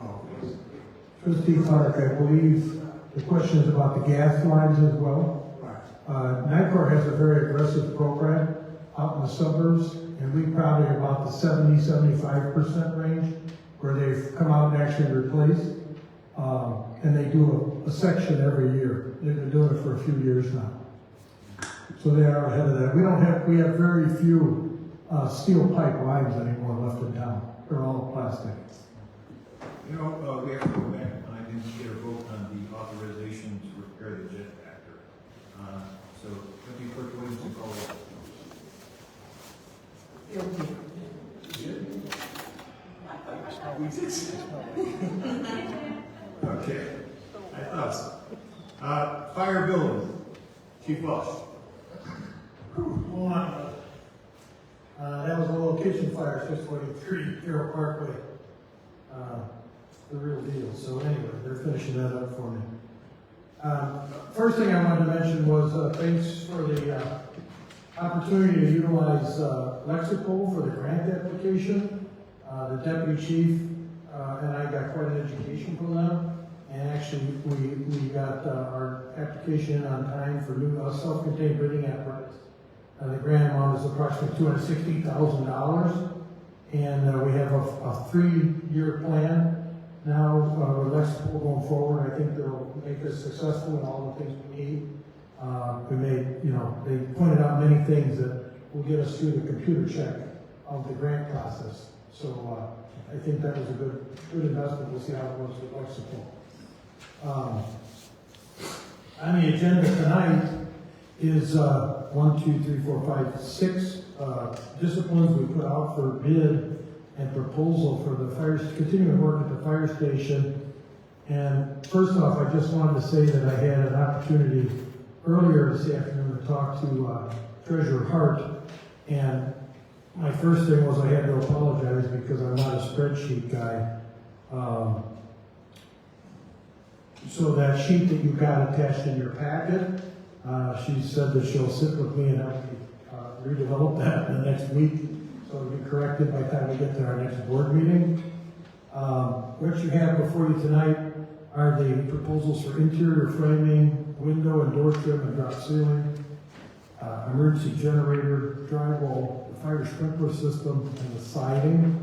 [SPEAKER 11] Oh, Trustee Clark, I believe the question is about the gas lines as well. NICOR has a very aggressive program out in the suburbs, and we probably are about the 70–75% range where they've come out and actually replaced. And they do a section every year. They've been doing it for a few years now. So they are ahead of that. We have very few steel pipe lines anymore left in town. They're all plastic.
[SPEAKER 1] You know, we have to go back, I didn't get a vote on the authorization to repair the jet factor. So, let me put Williams to call it. Okay. I thought so. Fire building, Chief Walsh.
[SPEAKER 11] Hold on. That was a little kitchen fire, 643 Carroll Parkway. The real deal. So anyway, they're finishing that up for me. First thing I wanted to mention was thanks for the opportunity to utilize Lexipol for the grant application. The deputy chief and I got quite an education from them, And actually, we got our application in on time for new self-contained breathing apparatus. The grant amount is approximately $260,000. And we have a 3-year plan now with Lexipol going forward. I think they'll make us successful in all the things we need. We made, they pointed out many things that will get us through the computer check of the grant process. So I think that was a good investment. We'll see how it works with Lexipol. On the agenda tonight is 6 disciplines we put out for bid and proposal for the continuing work at the fire station. And first off, I just wanted to say that I had an opportunity earlier this afternoon to talk to Treasurer Hart, and my first thing was I had to apologize because I'm not a spreadsheet guy. So that sheet that you got attached in your packet, she said that she'll sit with me and help me redevelop that in the next week, so it'll be corrected by the time we get to our next board meeting. What you have before you tonight are the proposals for interior framing, window and door trim and drop ceiling, emergency generator, drywall, the fire sprinkler system, and the siding.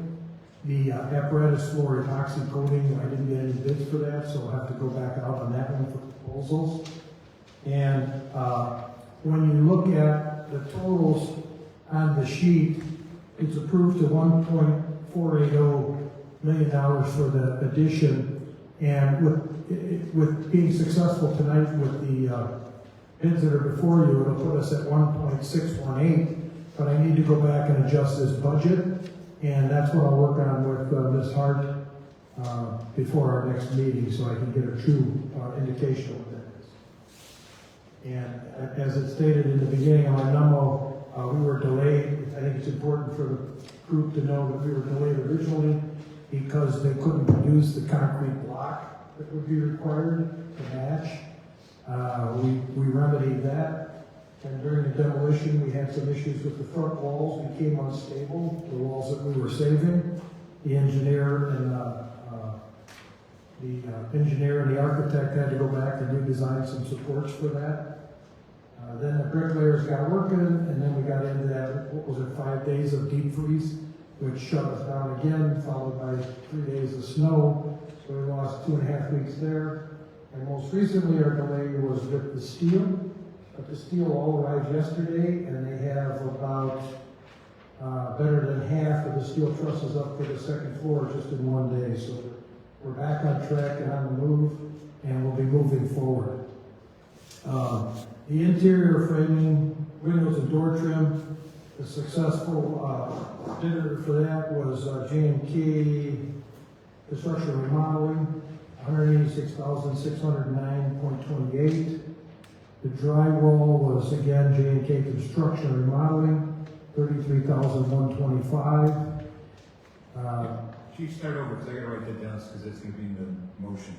[SPEAKER 11] The apparatus floor epoxy coating, I didn't get any bids for that, so I'll have to go back out on that one for proposals. And when you look at the totals on the sheet, it's approved to $1.480 million for the addition. And with being successful tonight with the bids that are before you, it'll put us at 1.618. But I need to go back and adjust this budget, and that's what I'll work on with Ms. Hart before our next meeting, so I can get a true indication of what that is. And as it stated in the beginning of my memo, we were delayed. I think it's important for the group to know that we were delayed originally because they couldn't produce the concrete block that would be required to match. We remedied that. And during the demolition, we had some issues with the front walls, became unstable, the walls that we were saving. The engineer and the architect had to go back and redesign some supports for that. Then the bricklayers got working, and then we got into that, 5 days of deep freeze, which shut us down again, followed by 3 days of snow. So we lost 2.5 weeks there. And most recently, our delay was with the steel. But the steel all arrived yesterday, and they have about better than half of the steel trusses up for the second floor just in 1 day. So we're back on track and on the move, and we'll be moving forward. The interior framing, windows and door trim, the successful bidder for that was J&K Construction and Remodeling, $186,609.28. The drywall was again J&K Construction and Remodeling, $33,125.
[SPEAKER 1] Chief, start over because I gotta write that down because it's gonna be in the motion.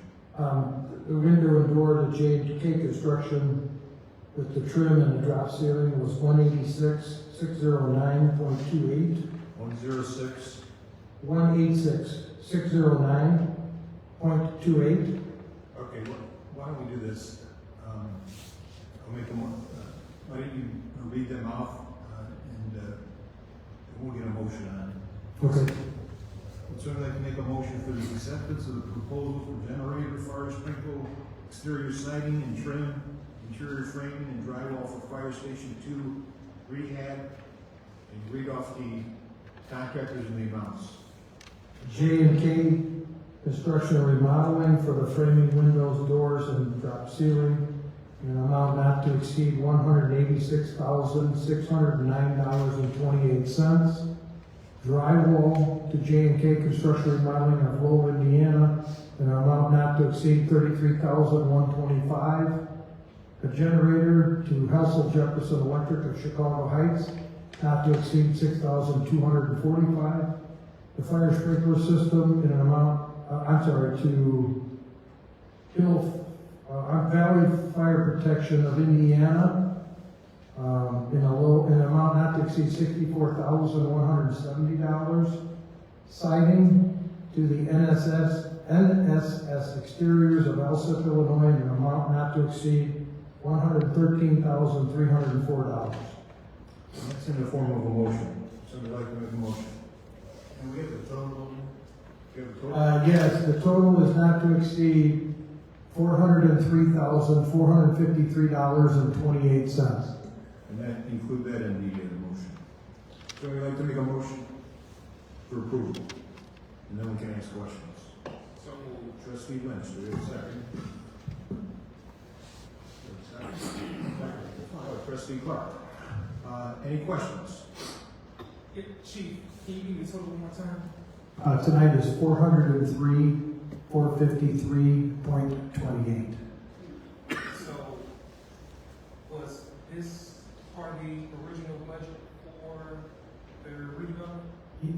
[SPEAKER 11] The window and door to J&K Construction with the trim and the drop ceiling was $186,609.28.
[SPEAKER 1] 106.
[SPEAKER 11] 186,609.28.
[SPEAKER 1] Okay, why don't we do this? I'll make them. Why don't you read them off and we'll get a motion on it.
[SPEAKER 11] Okay.
[SPEAKER 1] Would somebody like to make a motion for the acceptance of the proposal for generator, fire sprinkler, exterior siding and trim, interior framing and drywall for Fire Station 2 rehab, and read off the contractors and the amounts.
[SPEAKER 11] J&K Construction and Remodeling for the framing windows, doors, and drop ceiling, in an amount not to exceed $186,609.28. Drywall to J&K Construction and Remodeling of Lowell, Indiana, in an amount not to exceed $33,125. A generator to Hessel Jefferson Electric of Chicago Heights, not to exceed $6,245. The fire sprinkler system in an amount, to Valley Fire Protection of Indiana, in an amount not to exceed $64,170. Siding to the NSS Exteriors of Alsip, Illinois, in an amount not to exceed $113,304.
[SPEAKER 1] That's in the form of a motion. Somebody like to make a motion? And we have the total. We have the total.
[SPEAKER 11] Yes, the total is not to exceed $403,453.28.
[SPEAKER 1] And that, include that in the motion. Somebody like to make a motion for approval? And then we can ask questions.
[SPEAKER 6] So,
[SPEAKER 1] Trustee Lynch, do we have a second? Trustee Clark. Any questions?
[SPEAKER 6] yeah, Chief, can you give me the total one more time?
[SPEAKER 11] Tonight is $403,453.28.
[SPEAKER 6] So, was this part of the original budget for the redevelopment?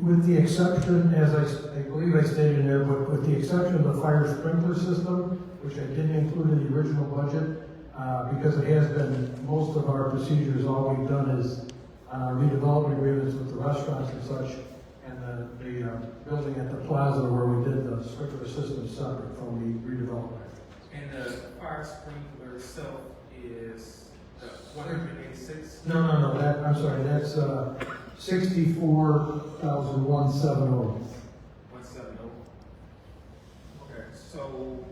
[SPEAKER 11] With the exception, as I believe I stated in there, but with the exception of the fire sprinkler system, which I didn't include in the original budget, because it has been, most of our procedures, all we've done is redevelopment agreements with the restaurants and such, and the building at the plaza where we did the sprinkler system separate from the redevelopment.
[SPEAKER 6] And the fire sprinkler itself is 186?
[SPEAKER 11] No, I'm sorry, that's $64,170.
[SPEAKER 6] 170. Okay, so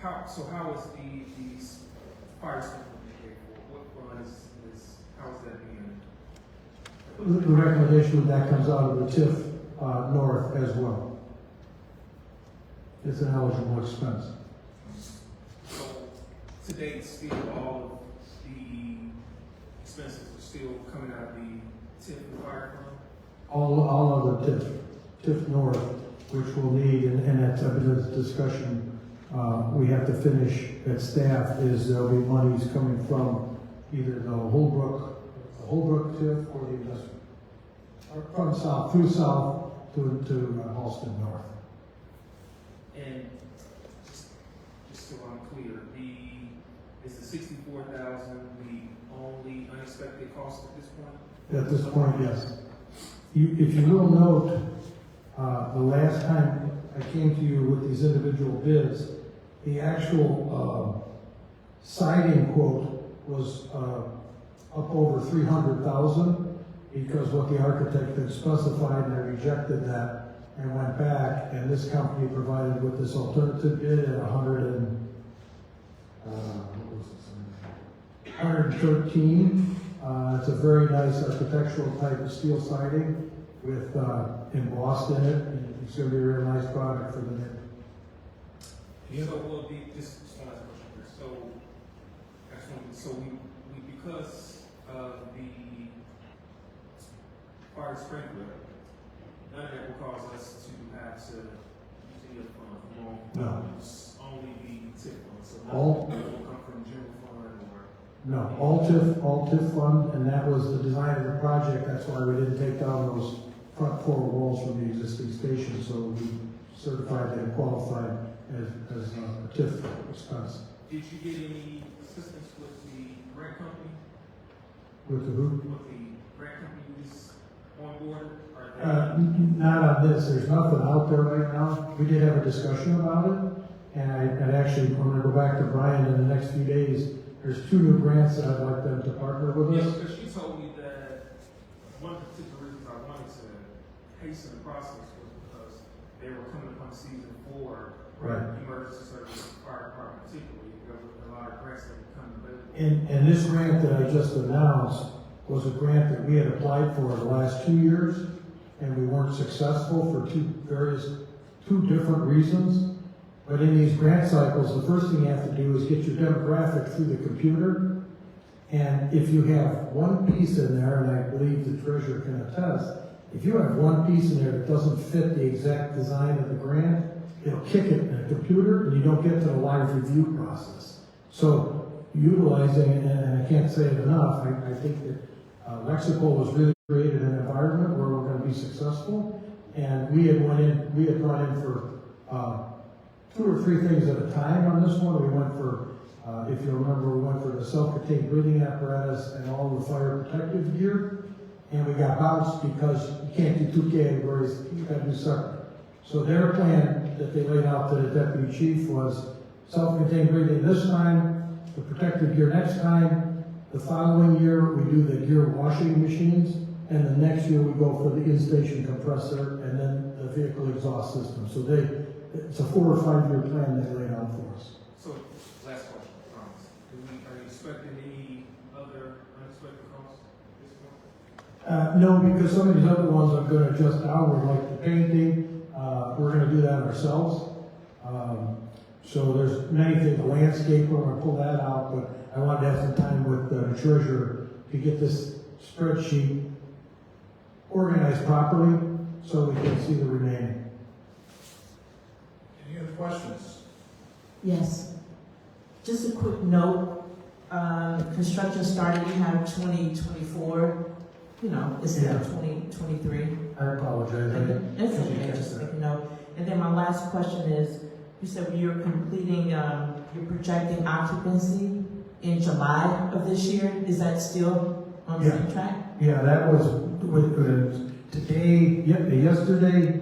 [SPEAKER 6] how is the fire sprinkler being paid for? What fund is how is that being?
[SPEAKER 11] The recommendation of that comes out of the TIF North as well. It's an eligible expense.
[SPEAKER 6] So to date, still all of the expenses are still coming out of the TIF and fire fund?
[SPEAKER 11] All of the TIF North, which we'll need, and that's a bit of discussion we have to finish at staff, is there'll be monies coming from either the Holbrook TIF or the investment. Or from south, through south to Halston North.
[SPEAKER 6] And just so I'm clear, is the 64,000 the only unexpected cost at this point?
[SPEAKER 11] At this point, yes. If you will note, the last time I came to you with these individual bids, the actual siding quote was up over $300,000 because what the architect had specified, and I rejected that and went back, and this company provided with this alternative bid at $113. It's a very nice architectural type of steel siding with embossed in it, and it's going to be a real nice product for the neighborhood.
[SPEAKER 6] So will be just one last question here. So we because of the fire sprinkler, none of that will cause us to have to use any other fund from
[SPEAKER 11] No.
[SPEAKER 6] It's only the TIF fund. So
[SPEAKER 11] All-
[SPEAKER 6] nothing will come from general fund or.
[SPEAKER 11] No, all TIF fund, and that was the design of the project. That's why we didn't take down those front four walls from the existing station, so we certified that it qualified as a TIF expense.
[SPEAKER 6] Did you get any assistance with the grant company?
[SPEAKER 11] With the who?
[SPEAKER 6] With the grant company who's on board?
[SPEAKER 11] Not on this. There's nothing out there right now. We did have a discussion about it, and actually, I'm going to go back to Brian in the next few days. There's 2 new grants that I'd like them to partner with
[SPEAKER 6] Yeah,
[SPEAKER 11] us.
[SPEAKER 6] because she told me that one of the particular reasons I wanted to hasten the process was because they were coming upon season 4.
[SPEAKER 11] Right.
[SPEAKER 6] Emergency service, fire department particularly, there were a lot of grants that would come available.
[SPEAKER 11] And this grant that I just announced was a grant that we had applied for the last 2 years, and we weren't successful for two different reasons. But in these grant cycles, the first thing you have to do is get your demographic through the computer. And if you have one piece in there, and I believe the treasurer can attest, if you have one piece in there that doesn't fit the exact design of the grant, it'll kick it in the computer, and you don't get to the live review process. So utilizing it, and I can't say it enough, I think that Lexipol was really created an environment where we're going to be successful. And we had brought in for 2 or 3 things at a time on this one. We went for, if you remember, we went for the self-contained breathing apparatus and all the fire protective gear. And we got bounced because you can't do 2 categories, you got to do separate. So their plan that they laid out to the deputy chief was self-contained breathing this time, the protective gear next time. The following year, we do the gear washing machines, and the next year we go for the in-station compressor and then the vehicle exhaust system. So it's a 4 or 5 year plan they laid out for us.
[SPEAKER 6] So, last question, I promise. Are you expecting any other unexpected costs at this point?
[SPEAKER 11] No, because some of these other ones I'm gonna adjust downward, like the painting, we're gonna do that ourselves. So there's many things, the landscaper, we're gonna pull that out, but I wanted to have some time with the treasurer to get this spreadsheet organized properly so we can see the remaining.
[SPEAKER 1] Any other questions?
[SPEAKER 4] Yes. Just a quick note, construction started, you have 2024, instead of 2023.
[SPEAKER 11] I apologize.
[SPEAKER 4] It's okay, just make a note. And then my last question is, you said you're completing, you're projecting occupancy in July of this year. Is that still on the same track?
[SPEAKER 11] Yeah, that was with today, yesterday,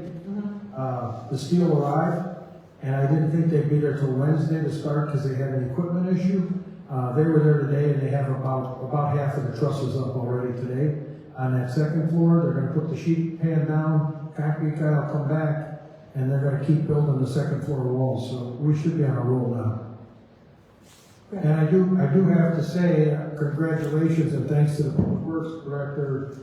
[SPEAKER 11] the steel arrived, and I didn't think they'd be there till Wednesday to start because they had an equipment issue. They were there today, and they have about half of the trusses up already today. On that second floor, they're gonna put the sheet pan down, concrete guy will come back, and they're gonna keep building the second floor walls, so we should be on a roll now. And I do have to say, congratulations and thanks to the Public Works Director.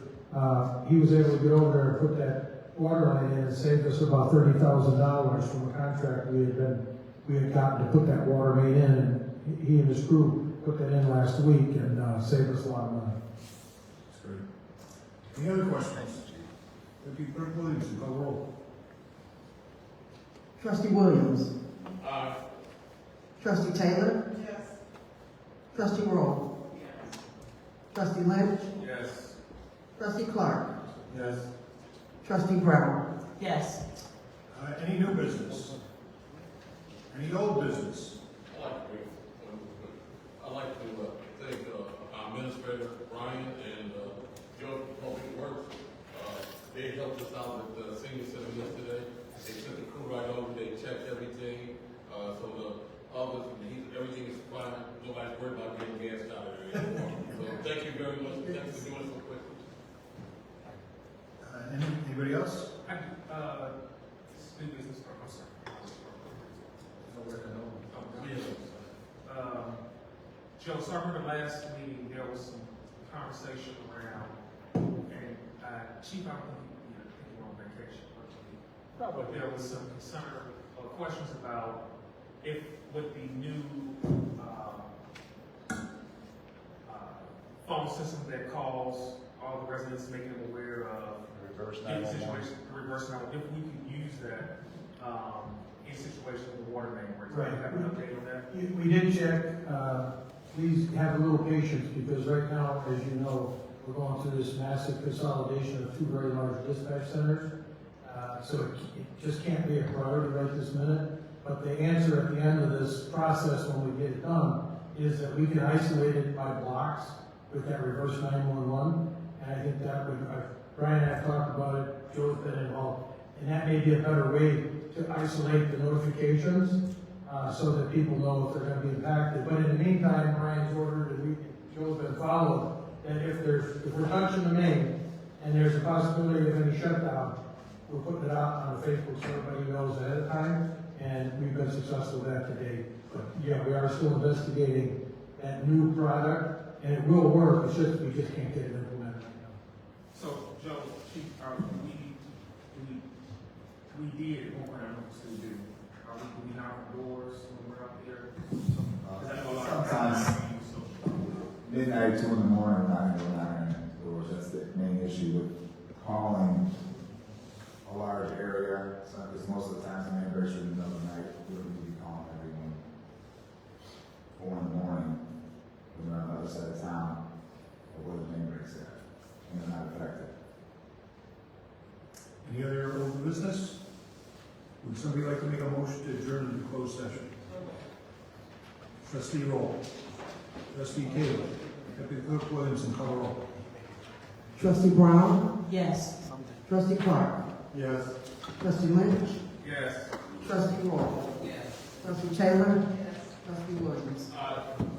[SPEAKER 11] He was able to get over there and put that water line in and saved us about $30,000 from a contract we had gotten to put that water main in, and he and his crew put that in last week and saved us a lot of money.
[SPEAKER 1] That's great. Any other questions? Deputy Clerk Williamson, call roll.
[SPEAKER 3] Trustee Williams.
[SPEAKER 12] Aye.
[SPEAKER 3] Trustee Taylor.
[SPEAKER 5] Yes.
[SPEAKER 3] Trustee Roll. Trustee Lynch.
[SPEAKER 12] Yes.
[SPEAKER 3] Trustee Clark.
[SPEAKER 1] Yes.
[SPEAKER 3] Trustee Brown.
[SPEAKER 4] Yes.
[SPEAKER 1] Any new business? Any old business?
[SPEAKER 14] I'd like to thank our administrator, Brian, and Joe from Public Works. They helped us out at the senior center yesterday. They sent the crew right over, they checked everything, so the office, everything is fine. Nobody's worried about getting gas out of there anymore. So thank you very much, thanks for doing it so quickly.
[SPEAKER 1] Anybody else?
[SPEAKER 6] New business, I'm sorry. Joe, so I remember last meeting, there was some conversation around, and Chief, I don't think you were on vacation, but there was some concern or questions about if with the new phone system that calls all the residents, making them aware of
[SPEAKER 2] Reverse
[SPEAKER 6] any
[SPEAKER 2] 911.
[SPEAKER 6] situation, reverse 911, if we can use that in situation with the water main break.
[SPEAKER 11] Right.
[SPEAKER 6] Do you have an update on that?
[SPEAKER 11] We did check, please have a little patience because right now, as you know, we're going through this massive consolidation of 2 very large dispatch centers. So it just can't be a priority right this minute. But the answer at the end of this process when we get it done is that we can isolate it by blocks with that reverse 911. And I think that would, Brian and I have talked about it, Joe's been involved, and that may be a better way to isolate the notifications so that people know if they're going to be impacted. But in the meantime, Brian's ordered and Joe's been followed, that if we're touching the main and there's a possibility of any shutdown, we're putting it out on the Facebook so everybody knows ahead of time, and we've been successful with that today. But yeah, we are still investigating that new product, and it will work, it's just, we just can't get it implemented right now.
[SPEAKER 6] So, Joe, Chief, we did, what we're not supposed to do, do we knock on doors when we're out there?
[SPEAKER 13] Sometimes midnight, 2 in the morning, we're not knocking on doors. That's the main issue with calling a large area. Because most of the times, the neighbors are in the middle of the night, we don't need to be calling everyone 4 in the morning when they're on the other side of town or where the main breaks at, and they're not affected.
[SPEAKER 1] Any other old business? Would somebody like to make a motion to adjourn to the closed session? Trustee Roll. Trustee Taylor. Deputy Clerk Williamson, call roll.
[SPEAKER 3] Trustee Brown.
[SPEAKER 4] Yes.
[SPEAKER 3] Trustee Clark.
[SPEAKER 1] Yes.
[SPEAKER 3] Trustee Lynch.
[SPEAKER 6] Yes.
[SPEAKER 15] Trustee Moore. Trustee Taylor. Trustee Williams.
[SPEAKER 14] Aye.